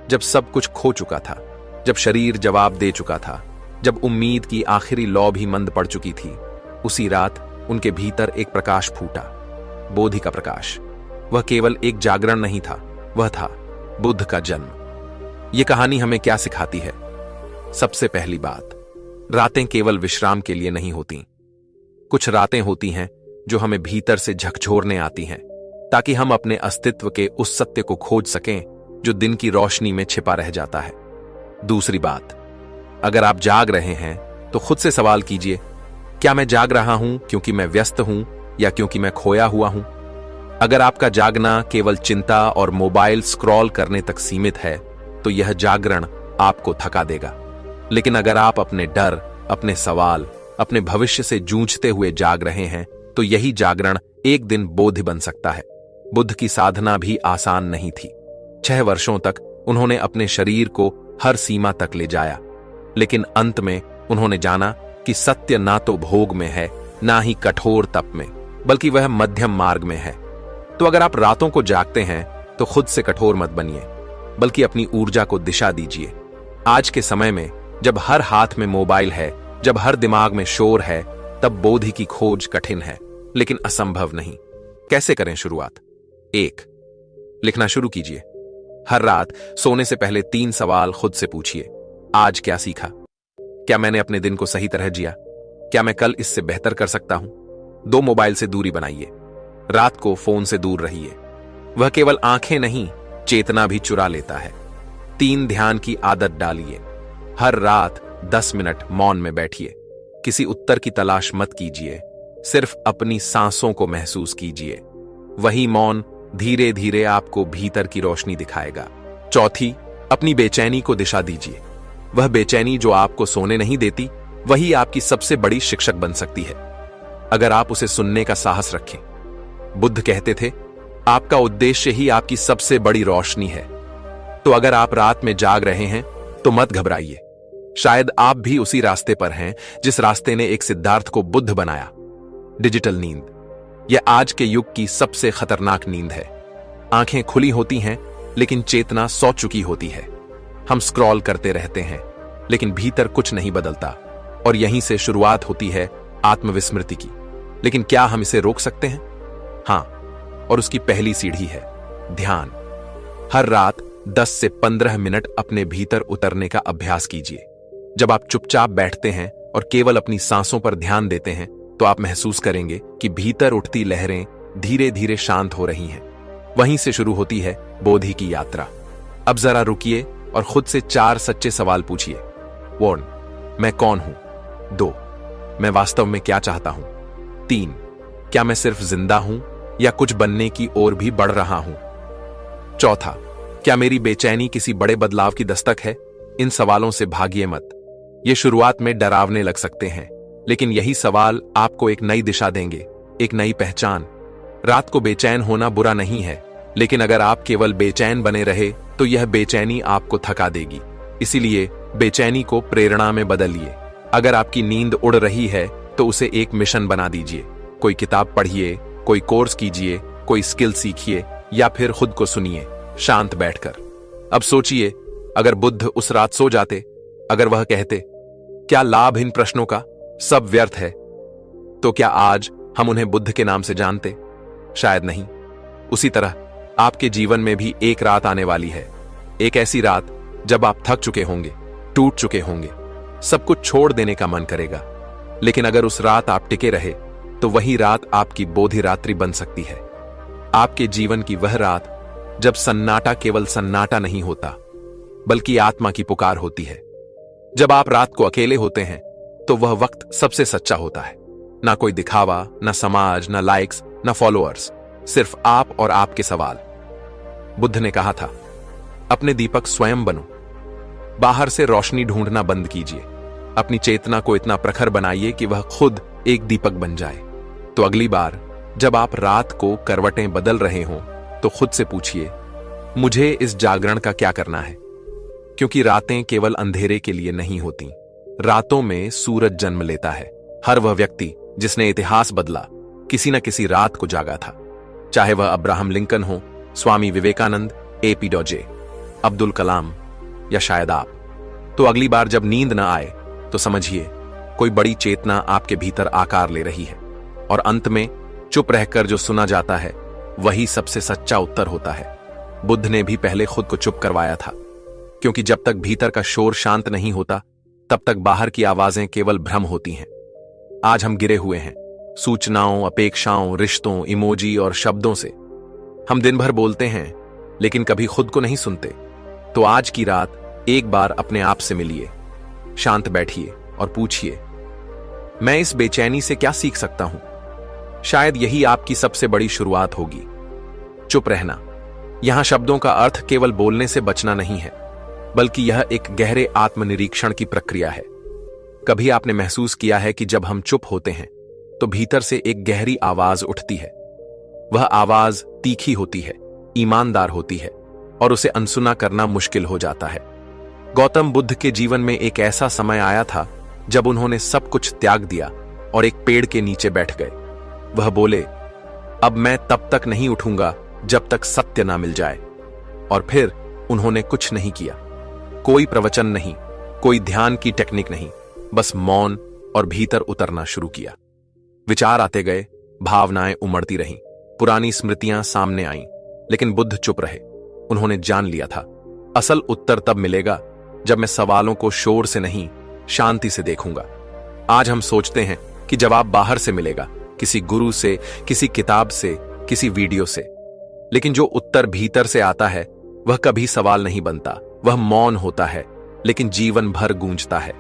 D: जब सब कुछ खो चुका था, जब शरीर जवाब दे चुका था, जब उम्मीद की आखिरी लौ भी मंद पड़ चुकी थी, उसी रात उनके भीतर एक प्रकाश फूटा, बोधि का प्रकाश। वह केवल एक जागरण नहीं था, वह था बुद्ध का जन्म। यह कहानी हमें क्या सिखाती है? सबसे पहली बात, रातें केवल विश्राम के लिए नहीं होती। कुछ रातें होती हैं जो हमें भीतर से झकझोरने आती हैं, ताकि हम अपने अस्तित्व के उस सत्य को खोज सकें जो दिन की रोशनी में छिपा रह जाता है। दूसरी बात, अगर आप जाग रहे हैं तो खुद से सवाल कीजिए, क्या मैं जाग रहा हूं क्योंकि मैं व्यस्त हूं या क्योंकि मैं खोया हुआ हूं? अगर आपका जागना केवल चिंता और मोबाइल स्क्रॉल करने तक सीमित है तो यह जागरण आपको थका देगा। लेकिन अगर आप अपने डर, अपने सवाल, अपने भविष्य से जूझते हुए जाग रहे हैं तो यही जागरण एक दिन बोध बन सकता है। बुद्ध की साधना भी आसान नहीं थी। 6 वर्षों तक उन्होंने अपने शरीर को हर सीमा तक ले जाया, लेकिन अंत में उन्होंने जाना कि सत्य ना तो भोग में है, ना ही कठोर तप में, बल्कि वह मध्यम मार्ग में है। तो अगर आप रातों को जागते हैं तो खुद से कठोर मत बनिए, बल्कि अपनी ऊर्जा को दिशा दीजिए। आज के समय में जब हर हाथ में मोबाइल है, जब हर दिमाग में शोर है, तब बोधि की खोज कठिन है, लेकिन असंभव नहीं। कैसे करें शुरुआत? 1, लिखना शुरू कीजिए। हर रात सोने से पहले 3 सवाल खुद से पूछिए। आज क्या सीखा? क्या मैंने अपने दिन को सही तरह जिया? क्या मैं कल इससे बेहतर कर सकता हूं? 2, मोबाइल से दूरी बनाइए। रात को फोन से दूर रहिए। वह केवल आंखें नहीं, चेतना भी चुरा लेता है। 3, ध्यान की आदत डालिए। हर रात 10 मिनट मौन में बैठिए। किसी उत्तर की तलाश मत कीजिए, सिर्फ अपनी सांसों को महसूस कीजिए। वही मौन धीरे धीरे आपको भीतर की रोशनी दिखाएगा। 4, अपनी बेचैनी को दिशा दीजिए। वह बेचैनी जो आपको सोने नहीं देती, वही आपकी सबसे बड़ी शिक्षक बन सकती है, अगर आप उसे सुनने का साहस रखें। बुद्ध कहते थे, आपका उद्देश्य ही आपकी सबसे बड़ी रोशनी है। तो अगर आप रात में जाग रहे हैं तो मत घबराइए। शायद आप भी उसी रास्ते पर हैं जिस रास्ते ने एक सिद्धार्थ को बुद्ध बनाया। डिजिटल नींद, यह आज के युग की सबसे खतरनाक नींद है। आंखें खुली होती हैं लेकिन चेतना सो चुकी होती है। हम स्क्रॉल करते रहते हैं लेकिन भीतर कुछ नहीं बदलता, और यहीं से शुरुआत होती है आत्मविस्मृति की। लेकिन क्या हम इसे रोक सकते हैं? हां, और उसकी पहली सीढ़ी है ध्यान। हर रात 10 से 15 मिनट अपने भीतर उतरने का अभ्यास कीजिए। जब आप चुपचाप बैठते हैं और केवल अपनी सांसों पर ध्यान देते हैं तो आप महसूस करेंगे कि भीतर उठती लहरें धीरे धीरे शांत हो रही हैं। वहीं से शुरू होती है बोधि की यात्रा। अब जरा रुकिए और खुद से 4 सच्चे सवाल पूछिए। 1, मैं कौन हूं? 2, मैं वास्तव में क्या चाहता हूं? 3, क्या मैं सिर्फ जिंदा हूं या कुछ बनने की ओर भी बढ़ रहा हूं? 4, क्या मेरी बेचैनी किसी बड़े बदलाव की दस्तक है? इन सवालों से भागिए मत। ये शुरुआत में डरावने लग सकते हैं, लेकिन यही सवाल आपको एक नई दिशा देंगे, एक नई पहचान। रात को बेचैन होना बुरा नहीं है, लेकिन अगर आप केवल बेचैन बने रहे तो यह बेचैनी आपको थका देगी। इसीलिए बेचैनी को प्रेरणा में बदलिए। अगर आपकी नींद उड़ रही है तो उसे एक मिशन बना दीजिए। कोई किताब पढ़िए, कोई कोर्स कीजिए, कोई स्किल सीखिए, या फिर खुद को सुनिए शांत बैठकर। अब सोचिए, अगर बुद्ध उस रात सो जाते, अगर वह कहते, क्या लाभ इन प्रश्नों का, सब व्यर्थ है, तो क्या आज हम उन्हें बुद्ध के नाम से जानते? शायद नहीं। उसी तरह आपके जीवन में भी एक रात आने वाली है, एक ऐसी रात जब आप थक चुके होंगे, टूट चुके होंगे, सब कुछ छोड़ देने का मन करेगा। लेकिन अगर उस रात आप टिके रहे तो वही रात आपकी बोधि रात्रि बन सकती है। आपके जीवन की वह रात जब सन्नाटा केवल सन्नाटा नहीं होता, बल्कि आत्मा की पुकार होती है। जब आप रात को अकेले होते हैं तो वह वक्त सबसे सच्चा होता है। ना कोई दिखावा, ना समाज, ना लाइक्स, ना फॉलोअर्स, सिर्फ आप और आपके सवाल। बुद्ध ने कहा था, अपने दीपक स्वयं बनो। बाहर से रोशनी ढूंढना बंद कीजिए। अपनी चेतना को इतना प्रखर बनाइए कि वह खुद एक दीपक बन जाए। तो अगली बार जब आप रात को करवटें बदल रहे हों तो खुद से पूछिए, मुझे इस जागरण का क्या करना है? क्योंकि रातें केवल अंधेरे के लिए नहीं होती, रातों में सूरज जन्म लेता है। हर वह व्यक्ति जिसने इतिहास बदला, किसी न किसी रात को जागा था। चाहे वह अब्राहम लिंकन हो, स्वामी विवेकानंद, AP डॉजे, अब्दुल कलाम, या शायद आप। तो अगली बार जब नींद न आए तो समझिए, कोई बड़ी चेतना आपके भीतर आकार ले रही है। और अंत में चुप रहकर जो सुना जाता है वही सबसे सच्चा उत्तर होता है। बुद्ध ने भी पहले खुद को चुप करवाया था, क्योंकि जब तक भीतर का शोर शांत नहीं होता तब तक बाहर की आवाजें केवल भ्रम होती हैं। आज हम गिरे हुए हैं, सूचनाओं, अपेक्षाओं, रिश्तों, इमोजी और शब्दों से। हम दिन भर बोलते हैं लेकिन कभी खुद को नहीं सुनते। तो आज की रात एक बार अपने आप से मिलिए, शांत बैठिए और पूछिए, मैं इस बेचैनी से क्या सीख सकता हूं? शायद यही आपकी सबसे बड़ी शुरुआत होगी। चुप रहना। यहां शब्दों का अर्थ केवल बोलने से बचना नहीं है, बल्कि यह एक गहरे आत्मनिरीक्षण की प्रक्रिया है। कभी आपने महसूस किया है कि जब हम चुप होते हैं तो भीतर से एक गहरी आवाज उठती है। वह आवाज तीखी होती है, ईमानदार होती है और उसे अनसुना करना मुश्किल हो जाता है। गौतम बुद्ध के जीवन में एक ऐसा समय आया था जब उन्होंने सब कुछ त्याग दिया और एक पेड़ के नीचे बैठ गए। वह बोले, अब मैं तब तक नहीं उठूंगा जब तक सत्य ना मिल जाए। और फिर उन्होंने कुछ नहीं किया। कोई प्रवचन नहीं, कोई ध्यान की टेक्निक नहीं, बस मौन और भीतर उतरना शुरू किया। विचार आते गए, भावनाएं उमड़ती रहीं, पुरानी स्मृतियां सामने आईं, लेकिन बुद्ध चुप रहे। उन्होंने जान लिया था, असल उत्तर तब मिलेगा जब मैं सवालों को शोर से नहीं, शांति से देखूंगा। आज हम सोचते हैं कि जवाब बाहर से मिलेगा, किसी गुरु से, किसी किताब से, किसी वीडियो से। लेकिन जो उत्तर भीतर से आता है वह कभी सवाल नहीं बनता। वह मौन होता है, लेकिन जीवन भर गूंजता है।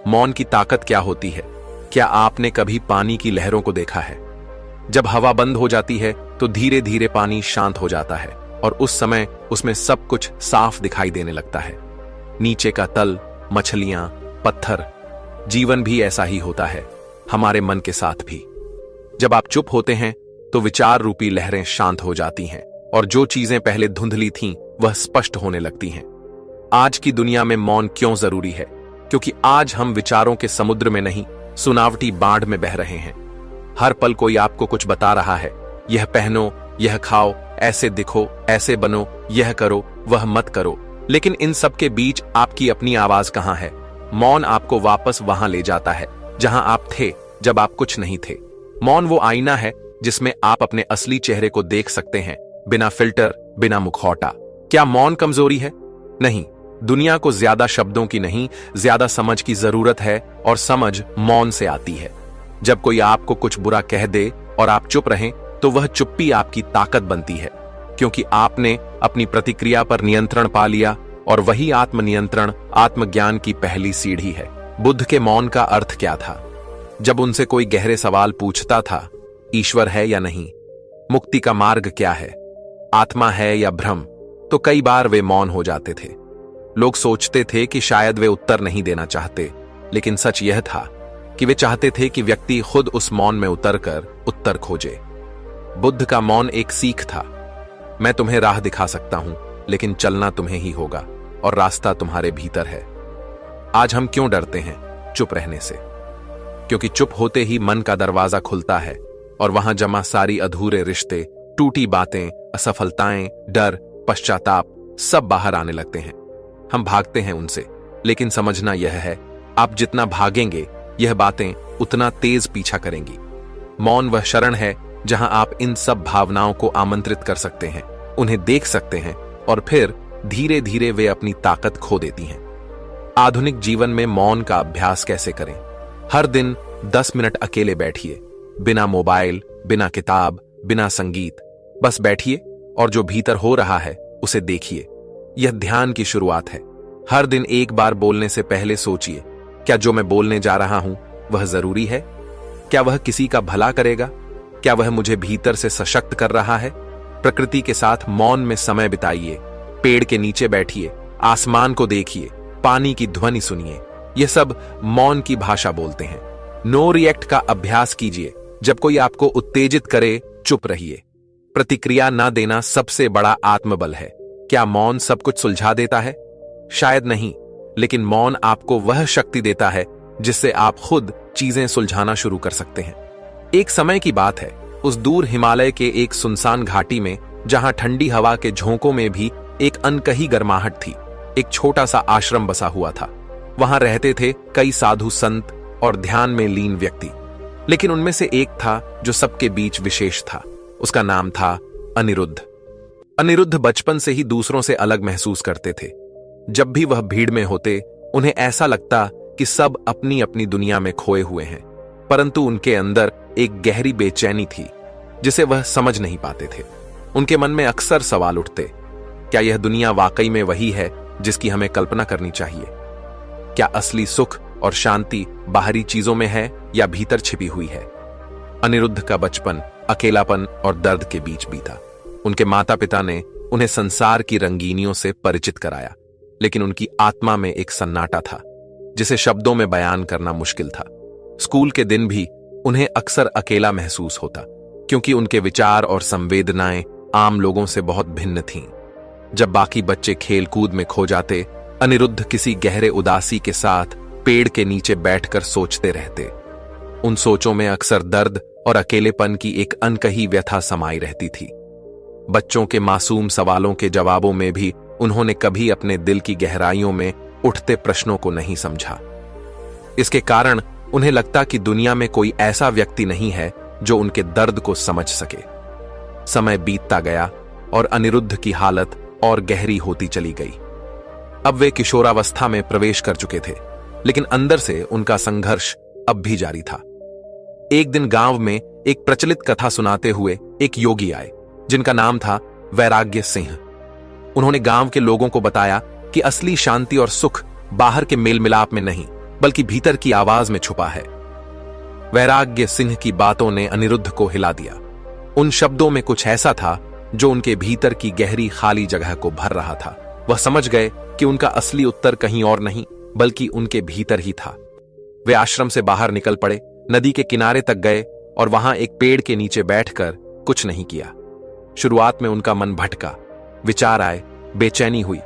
D: मौन की ताकत क्या होती है? क्या आपने कभी पानी की लहरों को देखा है? जब हवा बंद हो जाती है तो धीरे धीरे पानी शांत हो जाता है और उस समय उसमें सब कुछ साफ दिखाई देने लगता है। नीचे का तल, मछलियां, पत्थर। जीवन भी ऐसा ही होता है, हमारे मन के साथ भी। जब आप चुप होते हैं तो विचार रूपी लहरें शांत हो जाती हैं और जो चीजें पहले धुंधली थीं वह स्पष्ट होने लगती हैं। आज की दुनिया में मौन क्यों जरूरी है? क्योंकि आज हम विचारों के समुद्र में नहीं, सुनावटी बाढ़ में बह रहे हैं। हर पल कोई आपको कुछ बता रहा है, यह पहनो, यह खाओ, ऐसे दिखो, ऐसे बनो, यह करो, वह मत करो। लेकिन इन सब के बीच आपकी अपनी आवाज कहां है? मौन आपको वापस वहां ले जाता है जहां आप थे जब आप कुछ नहीं थे। मौन वो आईना है जिसमें आप अपने असली चेहरे को देख सकते हैं, बिना फिल्टर, बिना मुखौटा। क्या मौन कमजोरी है? नहीं। दुनिया को ज्यादा शब्दों की नहीं, ज्यादा समझ की जरूरत है और समझ मौन से आती है। जब कोई आपको कुछ बुरा कह दे और आप चुप रहें तो वह चुप्पी आपकी ताकत बनती है, क्योंकि आपने अपनी प्रतिक्रिया पर नियंत्रण पा लिया और वही आत्मनियंत्रण आत्मज्ञान की पहली सीढ़ी है। बुद्ध के मौन का अर्थ क्या था? जब उनसे कोई गहरे सवाल पूछता था, ईश्वर है या नहीं, मुक्ति का मार्ग क्या है, आत्मा है या भ्रम, तो कई बार वे मौन हो जाते थे। लोग सोचते थे कि शायद वे उत्तर नहीं देना चाहते, लेकिन सच यह था कि वे चाहते थे कि व्यक्ति खुद उस मौन में उतरकर उत्तर खोजे। बुद्ध का मौन एक सीख था। मैं तुम्हें राह दिखा सकता हूं, लेकिन चलना तुम्हें ही होगा और रास्ता तुम्हारे भीतर है। आज हम क्यों डरते हैं चुप रहने से? क्योंकि चुप होते ही मन का दरवाजा खुलता है और वहां जमा सारी अधूरे रिश्ते, टूटी बातें, असफलताएं, डर, पश्चाताप सब बाहर आने लगते हैं। हम भागते हैं उनसे, लेकिन समझना यह है, आप जितना भागेंगे यह बातें उतना तेज पीछा करेंगी। मौन वह शरण है जहां आप इन सब भावनाओं को आमंत्रित कर सकते हैं, उन्हें देख सकते हैं और फिर धीरे धीरे वे अपनी ताकत खो देती हैं। आधुनिक जीवन में मौन का अभ्यास कैसे करें? हर दिन 10 मिनट अकेले बैठिए, बिना मोबाइल, बिना किताब, बिना संगीत। बस बैठिए और जो भीतर हो रहा है उसे देखिए। यह ध्यान की शुरुआत है। हर दिन एक बार बोलने से पहले सोचिए, क्या जो मैं बोलने जा रहा हूं वह जरूरी है? क्या वह किसी का भला करेगा? क्या वह मुझे भीतर से सशक्त कर रहा है? प्रकृति के साथ मौन में समय बिताइए, पेड़ के नीचे बैठिए, आसमान को देखिए, पानी की ध्वनि सुनिए। यह सब मौन की भाषा बोलते हैं। नो रिएक्ट का अभ्यास कीजिए। जब कोई आपको उत्तेजित करे, चुप रहिए। प्रतिक्रिया न देना सबसे बड़ा आत्मबल है। क्या मौन सब कुछ सुलझा देता है? शायद नहीं, लेकिन मौन आपको वह शक्ति देता है जिससे आप खुद चीजें सुलझाना शुरू कर सकते हैं। एक समय की बात है, उस दूर हिमालय के एक सुनसान घाटी में, जहां ठंडी हवा के झोंकों में भी एक अनकही गर्माहट थी, एक छोटा सा आश्रम बसा हुआ था। वहां रहते थे कई साधु संत और ध्यान में लीन व्यक्ति, लेकिन उनमें से एक था जो सबके बीच विशेष था। उसका नाम था अनिरुद्ध। अनिरुद्ध बचपन से ही दूसरों से अलग महसूस करते थे। जब भी वह भीड़ में होते, उन्हें ऐसा लगता कि सब अपनी अपनी दुनिया में खोए हुए हैं। परंतु उनके अंदर एक गहरी बेचैनी थी जिसे वह समझ नहीं पाते थे। उनके मन में अक्सर सवाल उठते, क्या यह दुनिया वाकई में वही है जिसकी हमें कल्पना करनी चाहिए? क्या असली सुख और शांति बाहरी चीजों में है या भीतर छिपी हुई है? अनिरुद्ध का बचपन अकेलापन और दर्द के बीच बीता। उनके माता पिता ने उन्हें संसार की रंगीनियों से परिचित कराया, लेकिन उनकी आत्मा में एक सन्नाटा था जिसे शब्दों में बयान करना मुश्किल था। स्कूल के दिन भी उन्हें अक्सर अकेला महसूस होता, क्योंकि उनके विचार और संवेदनाएं आम लोगों से बहुत भिन्न थीं। जब बाकी बच्चे खेल कूद में खो जाते, अनिरुद्ध किसी गहरे उदासी के साथ पेड़ के नीचे बैठकर सोचते रहते। उन सोचों में अक्सर दर्द और अकेलेपन की एक अनकही व्यथा समाई रहती थी। बच्चों के मासूम सवालों के जवाबों में भी उन्होंने कभी अपने दिल की गहराइयों में उठते प्रश्नों को नहीं समझा। इसके कारण उन्हें लगता कि दुनिया में कोई ऐसा व्यक्ति नहीं है जो उनके दर्द को समझ सके। समय बीतता गया और अनिरुद्ध की हालत और गहरी होती चली गई। अब वे किशोरावस्था में प्रवेश कर चुके थे, लेकिन अंदर से उनका संघर्ष अब भी जारी था। एक दिन गांव में एक प्रचलित कथा सुनाते हुए एक योगी आए जिनका नाम था वैराग्य सिंह। उन्होंने गांव के लोगों को बताया कि असली शांति और सुख बाहर के मेल मिलाप में नहीं, बल्कि भीतर की आवाज में छुपा है। वैराग्य सिंह की बातों ने अनिरुद्ध को हिला दिया। उन शब्दों में कुछ ऐसा था जो उनके भीतर की गहरी खाली जगह को भर रहा था। वह समझ गए कि उनका असली उत्तर कहीं और नहीं, बल्कि उनके भीतर ही था। वे आश्रम से बाहर निकल पड़े, नदी के किनारे तक गए और वहां एक पेड़ के नीचे बैठकर कुछ नहीं किया। शुरुआत में उनका मन भटका, विचार आए, बेचैनी हुई,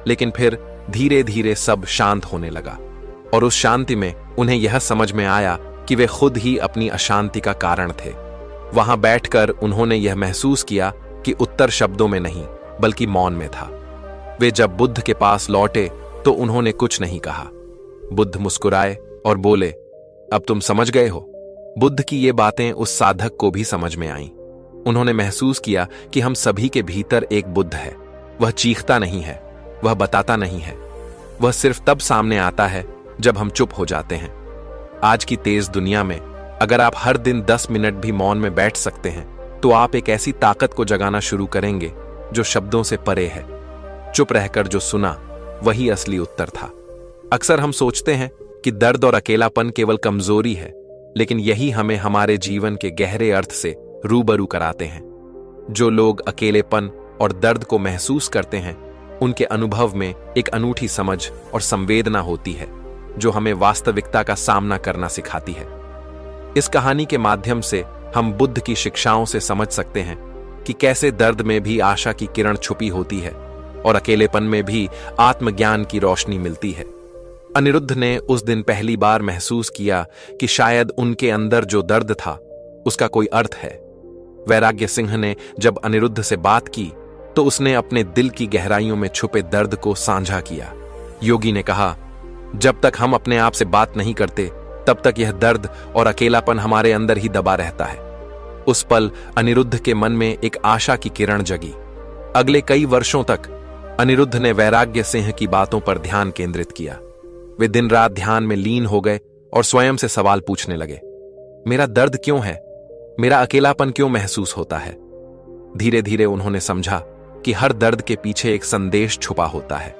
D: लेकिन फिर धीरे धीरे सब शांत होने लगा और उस शांति में उन्हें यह समझ में आया कि वे खुद ही अपनी अशांति का कारण थे। वहां बैठकर उन्होंने यह महसूस किया कि उत्तर शब्दों में नहीं, बल्कि मौन में था। वे जब बुद्ध के पास लौटे तो उन्होंने कुछ नहीं कहा। बुद्ध मुस्कुराए और बोले, अब तुम समझ गए हो। बुद्ध की ये बातें उस साधक को भी समझ में आईं। उन्होंने महसूस किया कि हम सभी के भीतर एक बुद्ध है। वह चीखता नहीं है, वह बताता नहीं है, वह सिर्फ तब सामने आता है जब हम चुप हो जाते हैं। आज की तेज दुनिया में अगर आप हर दिन 10 मिनट भी मौन में बैठ सकते हैं, तो आप एक ऐसी ताकत को जगाना शुरू करेंगे जो शब्दों से परे है। चुप रहकर जो सुना वही असली उत्तर था। अक्सर हम सोचते हैं कि दर्द और अकेलापन केवल कमजोरी है, लेकिन यही हमें हमारे जीवन के गहरे अर्थ से रूबरू कराते हैं। जो लोग अकेलेपन और दर्द को महसूस करते हैं, उनके अनुभव में एक अनूठी समझ और संवेदना होती है जो हमें वास्तविकता का सामना करना सिखाती है। इस कहानी के माध्यम से हम बुद्ध की शिक्षाओं से समझ सकते हैं कि कैसे दर्द में भी आशा की किरण छुपी होती है और अकेलेपन में भी आत्मज्ञान की रोशनी मिलती है। अनिरुद्ध ने उस दिन पहली बार महसूस किया कि शायद उनके अंदर जो दर्द था उसका कोई अर्थ है। वैराग्य सिंह ने जब अनिरुद्ध से बात की तो उसने अपने दिल की गहराइयों में छुपे दर्द को साझा किया। योगी ने कहा, जब तक हम अपने आप से बात नहीं करते, तब तक यह दर्द और अकेलापन हमारे अंदर ही दबा रहता है। उस पल अनिरुद्ध के मन में एक आशा की किरण जगी। अगले कई वर्षों तक अनिरुद्ध ने वैराग्य सिंह की बातों पर ध्यान केंद्रित किया। वे दिन रात ध्यान में लीन हो गए और स्वयं से सवाल पूछने लगे, मेरा दर्द क्यों है? मेरा अकेलापन क्यों महसूस होता है? धीरे धीरे उन्होंने समझा कि हर दर्द के पीछे एक संदेश छुपा होता है।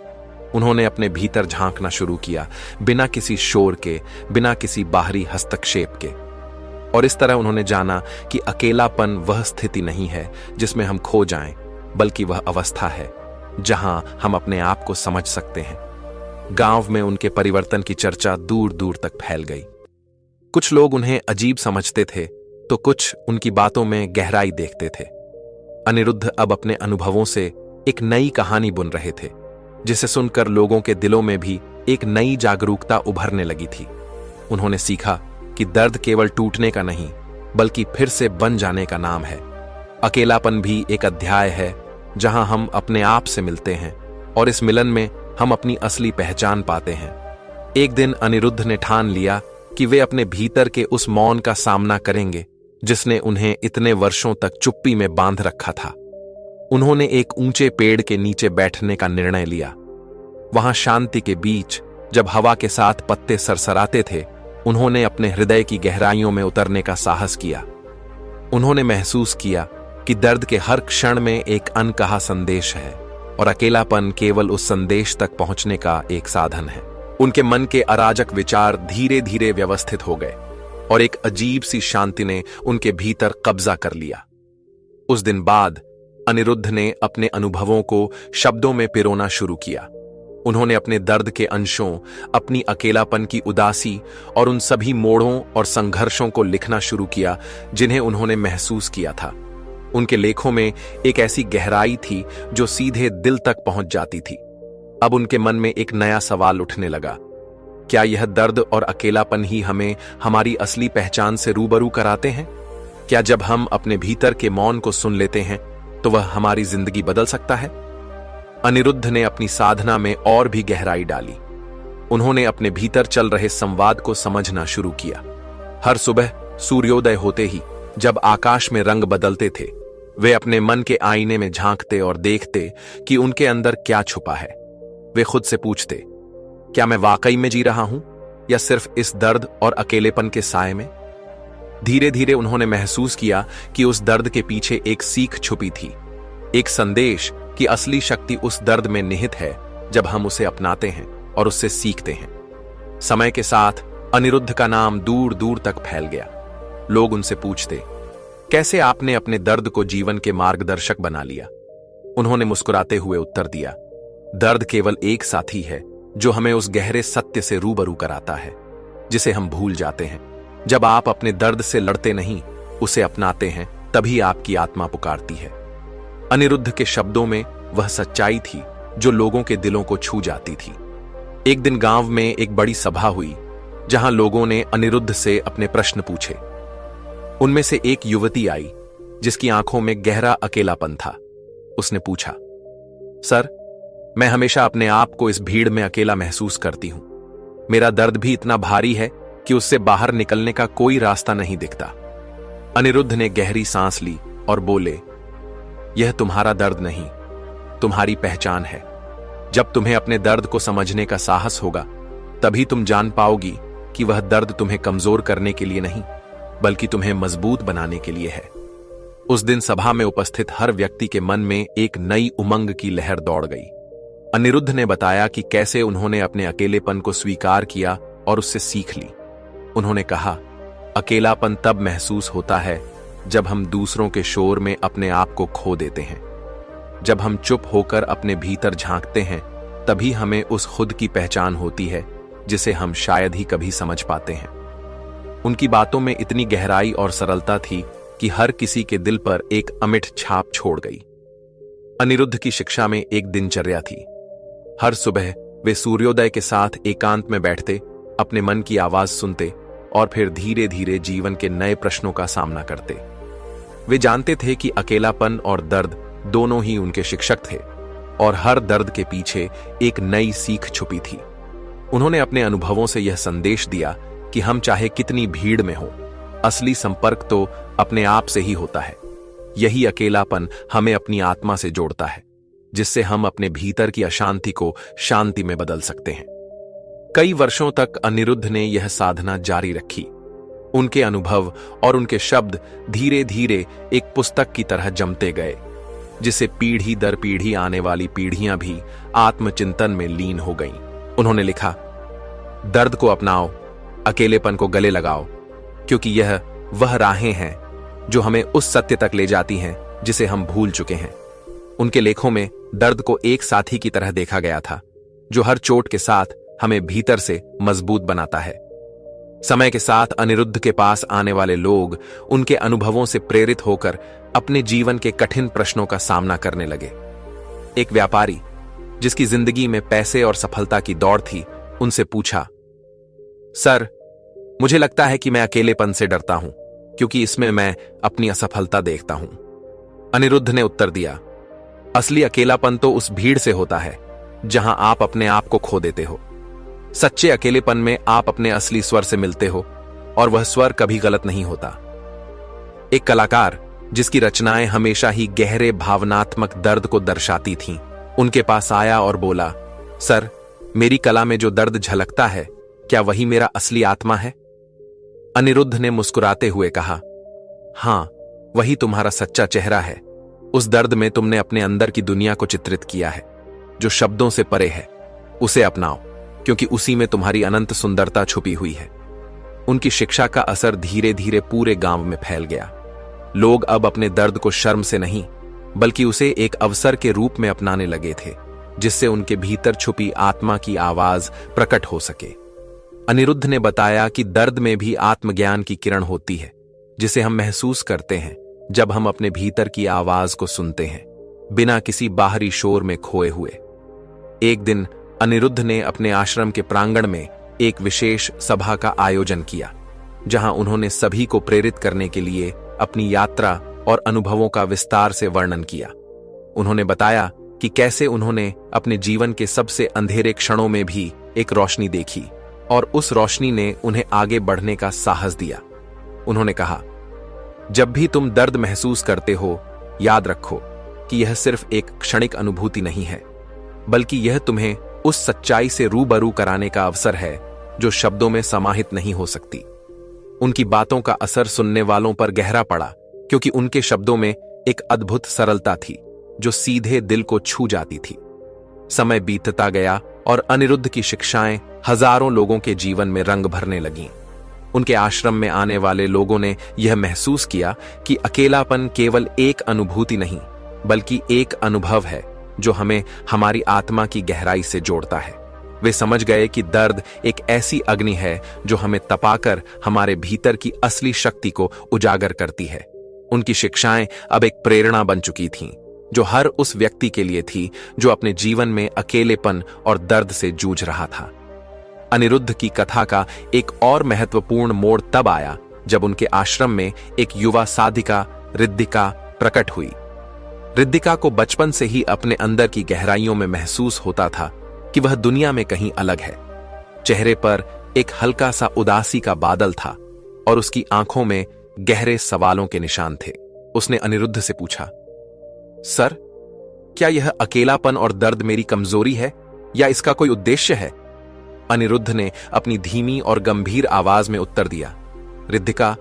D: उन्होंने अपने भीतर झांकना शुरू किया, बिना किसी शोर के, बिना किसी बाहरी हस्तक्षेप के। और इस तरह उन्होंने जाना कि अकेलापन वह स्थिति नहीं है जिसमें हम खो जाएं, बल्कि वह अवस्था है जहां हम अपने आप को समझ सकते हैं। गांव में उनके परिवर्तन की चर्चा दूर दूर तक फैल गई। कुछ लोग उन्हें अजीब समझते थे, तो कुछ उनकी बातों में गहराई देखते थे। अनिरुद्ध अब अपने अनुभवों से एक नई कहानी बुन रहे थे, जिसे सुनकर लोगों के दिलों में भी एक नई जागरूकता उभरने लगी थी। उन्होंने सीखा कि दर्द केवल टूटने का नहीं, बल्कि फिर से बन जाने का नाम है। अकेलापन भी एक अध्याय है जहां हम अपने आप से मिलते हैं और इस मिलन में हम अपनी असली पहचान पाते हैं। एक दिन अनिरुद्ध ने ठान लिया कि वे अपने भीतर के उस मौन का सामना करेंगे जिसने उन्हें इतने वर्षों तक चुप्पी में बांध रखा था। उन्होंने एक ऊंचे पेड़ के नीचे बैठने का निर्णय लिया। वहां शांति के बीच, जब हवा के साथ पत्ते सरसराते थे, उन्होंने अपने हृदय की गहराइयों में उतरने का साहस किया। उन्होंने महसूस किया कि दर्द के हर क्षण में एक अनकहा संदेश है और अकेलापन केवल उस संदेश तक पहुंचने का एक साधन है। उनके मन के अराजक विचार धीरे धीरे व्यवस्थित हो गए और एक अजीब सी शांति ने उनके भीतर कब्जा कर लिया। उस दिन बाद अनिरुद्ध ने अपने अनुभवों को शब्दों में पिरोना शुरू किया। उन्होंने अपने दर्द के अंशों, अपनी अकेलापन की उदासी और उन सभी मोड़ों और संघर्षों को लिखना शुरू किया जिन्हें उन्होंने महसूस किया था। उनके लेखों में एक ऐसी गहराई थी जो सीधे दिल तक पहुंच जाती थी। अब उनके मन में एक नया सवाल उठने लगा, क्या यह दर्द और अकेलापन ही हमें हमारी असली पहचान से रूबरू कराते हैं? क्या जब हम अपने भीतर के मौन को सुन लेते हैं तो वह हमारी जिंदगी बदल सकता है? अनिरुद्ध ने अपनी साधना में और भी गहराई डाली। उन्होंने अपने भीतर चल रहे संवाद को समझना शुरू किया। हर सुबह सूर्योदय होते ही जब आकाश में रंग बदलते थे, वे अपने मन के आईने में झांकते और देखते कि उनके अंदर क्या छुपा है। वे खुद से पूछते, क्या मैं वाकई में जी रहा हूं या सिर्फ इस दर्द और अकेलेपन के साए में? धीरे धीरे उन्होंने महसूस किया कि उस दर्द के पीछे एक सीख छुपी थी, एक संदेश कि असली शक्ति उस दर्द में निहित है जब हम उसे अपनाते हैं और उससे सीखते हैं। समय के साथ अनिरुद्ध का नाम दूर दूर तक फैल गया। लोग उनसे पूछते, कैसे आपने अपने दर्द को जीवन के मार्गदर्शक बना लिया? उन्होंने मुस्कुराते हुए उत्तर दिया, दर्द केवल एक साथी है जो हमें उस गहरे सत्य से रूबरू कराता है जिसे हम भूल जाते हैं। जब आप अपने दर्द से लड़ते नहीं, उसे अपनाते हैं, तभी आपकी आत्मा पुकारती है। अनिरुद्ध के शब्दों में वह सच्चाई थी जो लोगों के दिलों को छू जाती थी। एक दिन गांव में एक बड़ी सभा हुई जहां लोगों ने अनिरुद्ध से अपने प्रश्न पूछे। उनमें से एक युवती आई जिसकी आंखों में गहरा अकेलापन था। उसने पूछा, सर, मैं हमेशा अपने आप को इस भीड़ में अकेला महसूस करती हूं। मेरा दर्द भी इतना भारी है कि उससे बाहर निकलने का कोई रास्ता नहीं दिखता। अनिरुद्ध ने गहरी सांस ली और बोले, यह तुम्हारा दर्द नहीं, तुम्हारी पहचान है। जब तुम्हें अपने दर्द को समझने का साहस होगा, तभी तुम जान पाओगी कि वह दर्द तुम्हें कमजोर करने के लिए नहीं, बल्कि तुम्हें मजबूत बनाने के लिए है। उस दिन सभा में उपस्थित हर व्यक्ति के मन में एक नई उमंग की लहर दौड़ गई। अनिरुद्ध ने बताया कि कैसे उन्होंने अपने अकेलेपन को स्वीकार किया और उससे सीख ली। उन्होंने कहा, अकेलापन तब महसूस होता है जब हम दूसरों के शोर में अपने आप को खो देते हैं। जब हम चुप होकर अपने भीतर झांकते हैं, तभी हमें उस खुद की पहचान होती है जिसे हम शायद ही कभी समझ पाते हैं। उनकी बातों में इतनी गहराई और सरलता थी कि हर किसी के दिल पर एक अमिट छाप छोड़ गई। अनिरुद्ध की शिक्षा में एक दिनचर्या थी। हर सुबह वे सूर्योदय के साथ एकांत में बैठते, अपने मन की आवाज सुनते और फिर धीरे धीरे जीवन के नए प्रश्नों का सामना करते। वे जानते थे कि अकेलापन और दर्द दोनों ही उनके शिक्षक थे और हर दर्द के पीछे एक नई सीख छुपी थी। उन्होंने अपने अनुभवों से यह संदेश दिया कि हम चाहे कितनी भीड़ में हो, असली संपर्क तो अपने आप से ही होता है। यही अकेलापन हमें अपनी आत्मा से जोड़ता है, जिससे हम अपने भीतर की अशांति को शांति में बदल सकते हैं। कई वर्षों तक अनिरुद्ध ने यह साधना जारी रखी। उनके अनुभव और उनके शब्द धीरे धीरे एक पुस्तक की तरह जमते गए, जिसे पीढ़ी दर पीढ़ी आने वाली पीढ़ियां भी आत्मचिंतन में लीन हो गईं। उन्होंने लिखा, दर्द को अपनाओ, अकेलेपन को गले लगाओ, क्योंकि यह वह राहें हैं जो हमें उस सत्य तक ले जाती हैं जिसे हम भूल चुके हैं। उनके लेखों में दर्द को एक साथी की तरह देखा गया था, जो हर चोट के साथ हमें भीतर से मजबूत बनाता है। समय के साथ अनिरुद्ध के पास आने वाले लोग उनके अनुभवों से प्रेरित होकर अपने जीवन के कठिन प्रश्नों का सामना करने लगे। एक व्यापारी, जिसकी जिंदगी में पैसे और सफलता की दौड़ थी, उनसे पूछा, सर, मुझे लगता है कि मैं अकेलेपन से डरता हूं, क्योंकि इसमें मैं अपनी असफलता देखता हूं। अनिरुद्ध ने उत्तर दिया, असली अकेलापन तो उस भीड़ से होता है जहां आप अपने आप को खो देते हो। सच्चे अकेलेपन में आप अपने असली स्वर से मिलते हो और वह स्वर कभी गलत नहीं होता। एक कलाकार, जिसकी रचनाएं हमेशा ही गहरे भावनात्मक दर्द को दर्शाती थीं, उनके पास आया और बोला, सर, मेरी कला में जो दर्द झलकता है, क्या वही मेरा असली आत्मा है? अनिरुद्ध ने मुस्कुराते हुए कहा, हां, वही तुम्हारा सच्चा चेहरा है। उस दर्द में तुमने अपने अंदर की दुनिया को चित्रित किया है, जो शब्दों से परे है। उसे अपनाओ, क्योंकि उसी में तुम्हारी अनंत सुंदरता छुपी हुई है। उनकी शिक्षा का असर धीरे धीरे पूरे गांव में फैल गया। लोग अब अपने दर्द को शर्म से नहीं, बल्कि उसे एक अवसर के रूप में अपनाने लगे थे, जिससे उनके भीतर छुपी आत्मा की आवाज प्रकट हो सके। अनिरुद्ध ने बताया कि दर्द में भी आत्मज्ञान की किरण होती है, जिसे हम महसूस करते हैं जब हम अपने भीतर की आवाज को सुनते हैं, बिना किसी बाहरी शोर में खोए हुए। एक दिन अनिरुद्ध ने अपने आश्रम के प्रांगण में एक विशेष सभा का आयोजन किया, जहां उन्होंने सभी को प्रेरित करने के लिए अपनी यात्रा और अनुभवों का विस्तार से वर्णन किया। उन्होंने बताया कि कैसे उन्होंने अपने जीवन के सबसे अंधेरे क्षणों में भी एक रोशनी देखी, और उस रोशनी ने उन्हें आगे बढ़ने का साहस दिया। उन्होंने कहा, जब भी तुम दर्द महसूस करते हो, याद रखो कि यह सिर्फ एक क्षणिक अनुभूति नहीं है, बल्कि यह तुम्हें उस सच्चाई से रूबरू कराने का अवसर है जो शब्दों में समाहित नहीं हो सकती। उनकी बातों का असर सुनने वालों पर गहरा पड़ा, क्योंकि उनके शब्दों में एक अद्भुत सरलता थी जो सीधे दिल को छू जाती थी। समय बीतता गया और अनिरुद्ध की शिक्षाएं हजारों लोगों के जीवन में रंग भरने लगीं। उनके आश्रम में आने वाले लोगों ने यह महसूस किया कि अकेलापन केवल एक अनुभूति नहीं, बल्कि एक अनुभव है जो हमें हमारी आत्मा की गहराई से जोड़ता है। वे समझ गए कि दर्द एक ऐसी अग्नि है जो हमें तपाकर हमारे भीतर की असली शक्ति को उजागर करती है। उनकी शिक्षाएं अब एक प्रेरणा बन चुकी थीं, जो हर उस व्यक्ति के लिए थी जो अपने जीवन में अकेलेपन और दर्द से जूझ रहा था। अनिरुद्ध की कथा का एक और महत्वपूर्ण मोड़ तब आया जब उनके आश्रम में एक युवा साधिका रिद्धिका प्रकट हुई। रिद्धिका को बचपन से ही अपने अंदर की गहराइयों में महसूस होता था कि वह दुनिया में कहीं अलग है। चेहरे पर एक हल्का सा उदासी का बादल था और उसकी आंखों में गहरे सवालों के निशान थे। उसने अनिरुद्ध से पूछा, सर, क्या यह अकेलापन और दर्द मेरी कमजोरी है या इसका कोई उद्देश्य है? अनिरुद्ध ने अपनी धीमी और गंभीर आवाज में उत्तर दिया, रिद्धिका,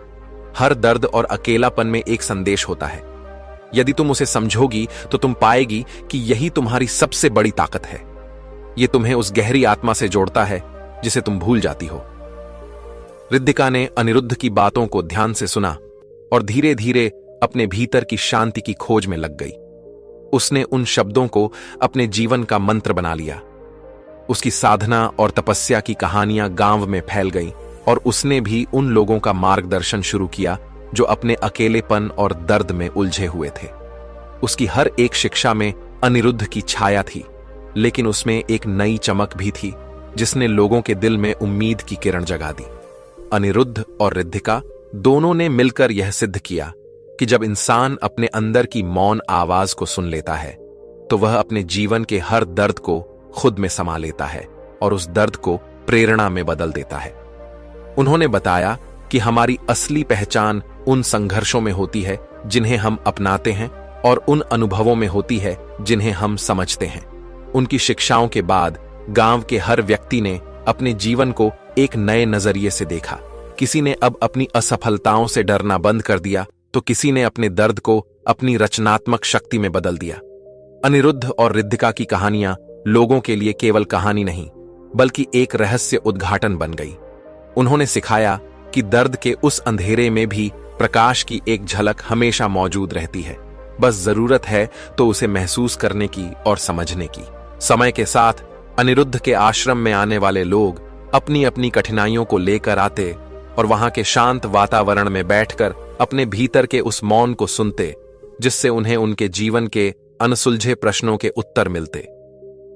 D: हर दर्द और अकेलापन में एक संदेश होता है। यदि तुम उसे समझोगी तो तुम पाएगी कि यही तुम्हारी सबसे बड़ी ताकत है। यह तुम्हें उस गहरी आत्मा से जोड़ता है जिसे तुम भूल जाती हो। रिद्धिका ने अनिरुद्ध की बातों को ध्यान से सुना और धीरे धीरे अपने भीतर की शांति की खोज में लग गई। उसने उन शब्दों को अपने जीवन का मंत्र बना लिया। उसकी साधना और तपस्या की कहानियां गांव में फैल गईं और उसने भी उन लोगों का मार्गदर्शन शुरू किया जो अपने अकेलेपन और दर्द में उलझे हुए थे। उसकी हर एक शिक्षा में अनिरुद्ध की छाया थी, लेकिन उसमें एक नई चमक भी थी जिसने लोगों के दिल में उम्मीद की किरण जगा दी। अनिरुद्ध और रिद्धिका दोनों ने मिलकर यह सिद्ध किया कि जब इंसान अपने अंदर की मौन आवाज को सुन लेता है, तो वह अपने जीवन के हर दर्द को खुद में समा लेता है और उस दर्द को प्रेरणा में बदल देता है। उन्होंने बताया कि हमारी असली पहचान उन संघर्षों में होती है जिन्हें हम अपनाते हैं और उन अनुभवों में होती है जिन्हें हम समझते हैं। उनकी शिक्षाओं के बाद गांव के हर व्यक्ति ने अपने जीवन को एक नए नजरिए से देखा। किसी ने अब अपनी असफलताओं से डरना बंद कर दिया, तो किसी ने अपने दर्द को अपनी रचनात्मक शक्ति में बदल दिया। अनिरुद्ध और रिद्धिका की कहानियां लोगों के लिए केवल कहानी नहीं, बल्कि एक रहस्य उद्घाटन बन गई। उन्होंने सिखाया कि दर्द के उस अंधेरे में भी प्रकाश की एक झलक हमेशा मौजूद रहती है। बस जरूरत है तो उसे महसूस करने की और समझने की। समय के साथ अनिरुद्ध के आश्रम में आने वाले लोग अपनी अपनी कठिनाइयों को लेकर आते और वहां के शांत वातावरण में बैठकर अपने भीतर के उस मौन को सुनते, जिससे उन्हें उनके जीवन के अनसुलझे प्रश्नों के उत्तर मिलते।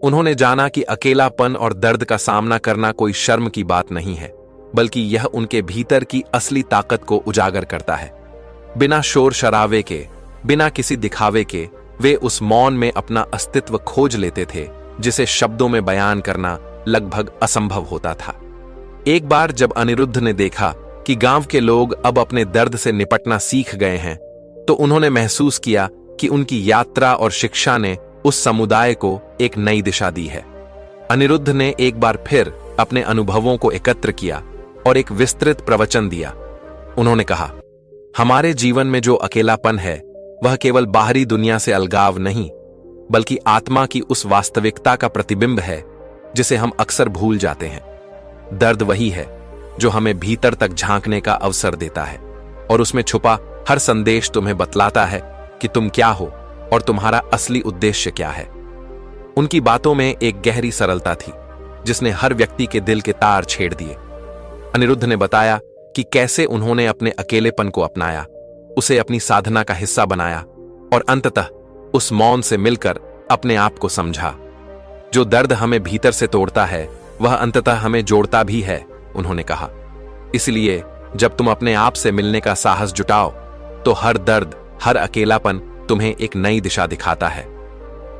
D: उन्होंने जाना कि अकेलापन और दर्द का सामना करना कोई शर्म की बात नहीं है, बल्कि यह उनके भीतर की असली ताकत को उजागर करता है। बिना शोर शराबे के, बिना किसी दिखावे के, वे उस मौन में अपना अस्तित्व खोज लेते थे जिसे शब्दों में बयान करना लगभग असंभव होता था। एक बार जब अनिरुद्ध ने देखा कि गांव के लोग अब अपने दर्द से निपटना सीख गए हैं, तो उन्होंने महसूस किया कि उनकी यात्रा और शिक्षा ने उस समुदाय को एक नई दिशा दी है। अनिरुद्ध ने एक बार फिर अपने अनुभवों को एकत्र किया और एक विस्तृत प्रवचन दिया उन्होंने कहा, हमारे जीवन में जो अकेलापन है वह केवल बाहरी दुनिया से अलगाव नहीं, बल्कि आत्मा की उस वास्तविकता का प्रतिबिंब है जिसे हम अक्सर भूल जाते हैं। दर्द वही है जो हमें भीतर तक झांकने का अवसर देता है और उसमें छुपा हर संदेश तुम्हें बतलाता है कि तुम क्या हो और तुम्हारा असली उद्देश्य क्या है। उनकी बातों में एक गहरी सरलता थी जिसने हर व्यक्ति के दिल के तार छेड़ दिए। अनिरुद्ध ने बताया कि कैसे उन्होंने अपने अकेलेपन को अपनाया, उसे अपनी साधना का हिस्सा बनाया और अंततः उस मौन से मिलकर अपने आप को समझा। जो दर्द हमें भीतर से तोड़ता है वह अंततः हमें जोड़ता भी है, उन्होंने कहा। इसलिए जब तुम अपने आप से मिलने का साहस जुटाओ तो हर दर्द, हर अकेलापन तुम्हें एक नई दिशा दिखाता है।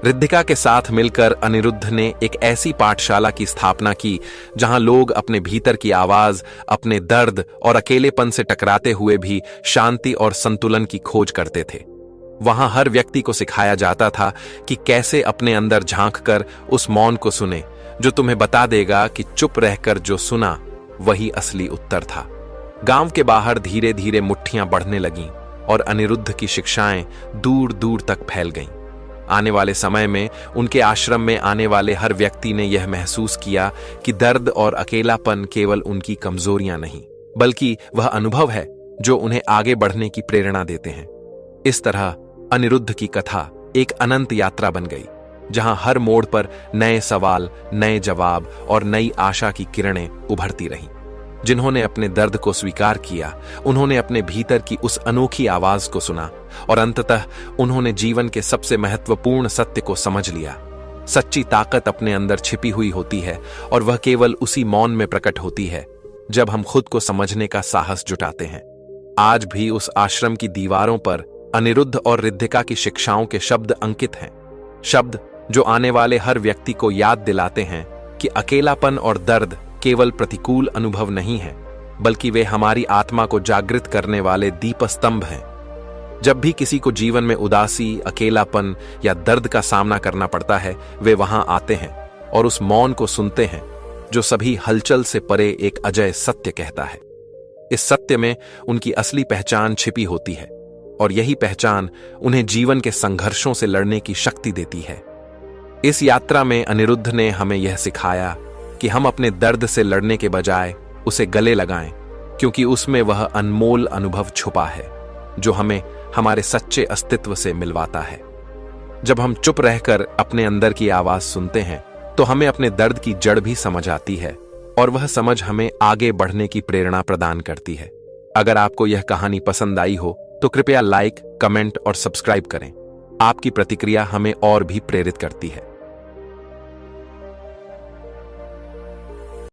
D: रिद्धिका के साथ मिलकर अनिरुद्ध ने एक ऐसी पाठशाला की स्थापना की जहां लोग अपने भीतर की आवाज, अपने दर्द और अकेलेपन से टकराते हुए भी शांति और संतुलन की खोज करते थे। वहां हर व्यक्ति को सिखाया जाता था कि कैसे अपने अंदर झांककर उस मौन को सुने जो तुम्हें बता देगा कि चुप रहकर जो सुना वही असली उत्तर था। गांव के बाहर धीरे धीरे मुट्ठियां बढ़ने लगीं और अनिरुद्ध की शिक्षाएं दूर दूर तक फैल गईं। आने वाले समय में उनके आश्रम में आने वाले हर व्यक्ति ने यह महसूस किया कि दर्द और अकेलापन केवल उनकी कमजोरियां नहीं, बल्कि वह अनुभव है जो उन्हें आगे बढ़ने की प्रेरणा देते हैं। इस तरह अनिरुद्ध की कथा एक अनंत यात्रा बन गई, जहां हर मोड़ पर नए सवाल, नए जवाब और नई आशा की किरणें उभरती रहीं। जिन्होंने अपने दर्द को स्वीकार किया, उन्होंने अपने भीतर की उस अनोखी आवाज को सुना और अंततः उन्होंने जीवन के सबसे महत्वपूर्ण सत्य को समझ लिया। सच्ची ताकत अपने अंदर छिपी हुई होती है और वह केवल उसी मौन में प्रकट होती है जब हम खुद को समझने का साहस जुटाते हैं। आज भी उस आश्रम की दीवारों पर अनिरुद्ध और रिद्धिका की शिक्षाओं के शब्द अंकित हैं, शब्द जो आने वाले हर व्यक्ति को याद दिलाते हैं कि अकेलापन और दर्द केवल प्रतिकूल अनुभव नहीं है, बल्कि वे हमारी आत्मा को जागृत करने वाले दीपस्तंभ हैं। जब भी किसी को जीवन में उदासी, अकेलापन या दर्द का सामना करना पड़ता है, वे वहां आते हैं और उस मौन को सुनते हैं जो सभी हलचल से परे एक अजय सत्य कहता है। इस सत्य में उनकी असली पहचान छिपी होती है और यही पहचान उन्हें जीवन के संघर्षों से लड़ने की शक्ति देती है। इस यात्रा में अनिरुद्ध ने हमें यह सिखाया कि हम अपने दर्द से लड़ने के बजाय उसे गले लगाएं, क्योंकि उसमें वह अनमोल अनुभव छुपा है जो हमें हमारे सच्चे अस्तित्व से मिलवाता है। जब हम चुप रहकर अपने अंदर की आवाज सुनते हैं तो हमें अपने दर्द की जड़ भी समझ आती है और वह समझ हमें आगे बढ़ने की प्रेरणा प्रदान करती है। अगर आपको यह कहानी पसंद आई हो तो कृपया लाइक, कमेंट और सब्सक्राइब करें। आपकी प्रतिक्रिया हमें और भी प्रेरित करती है।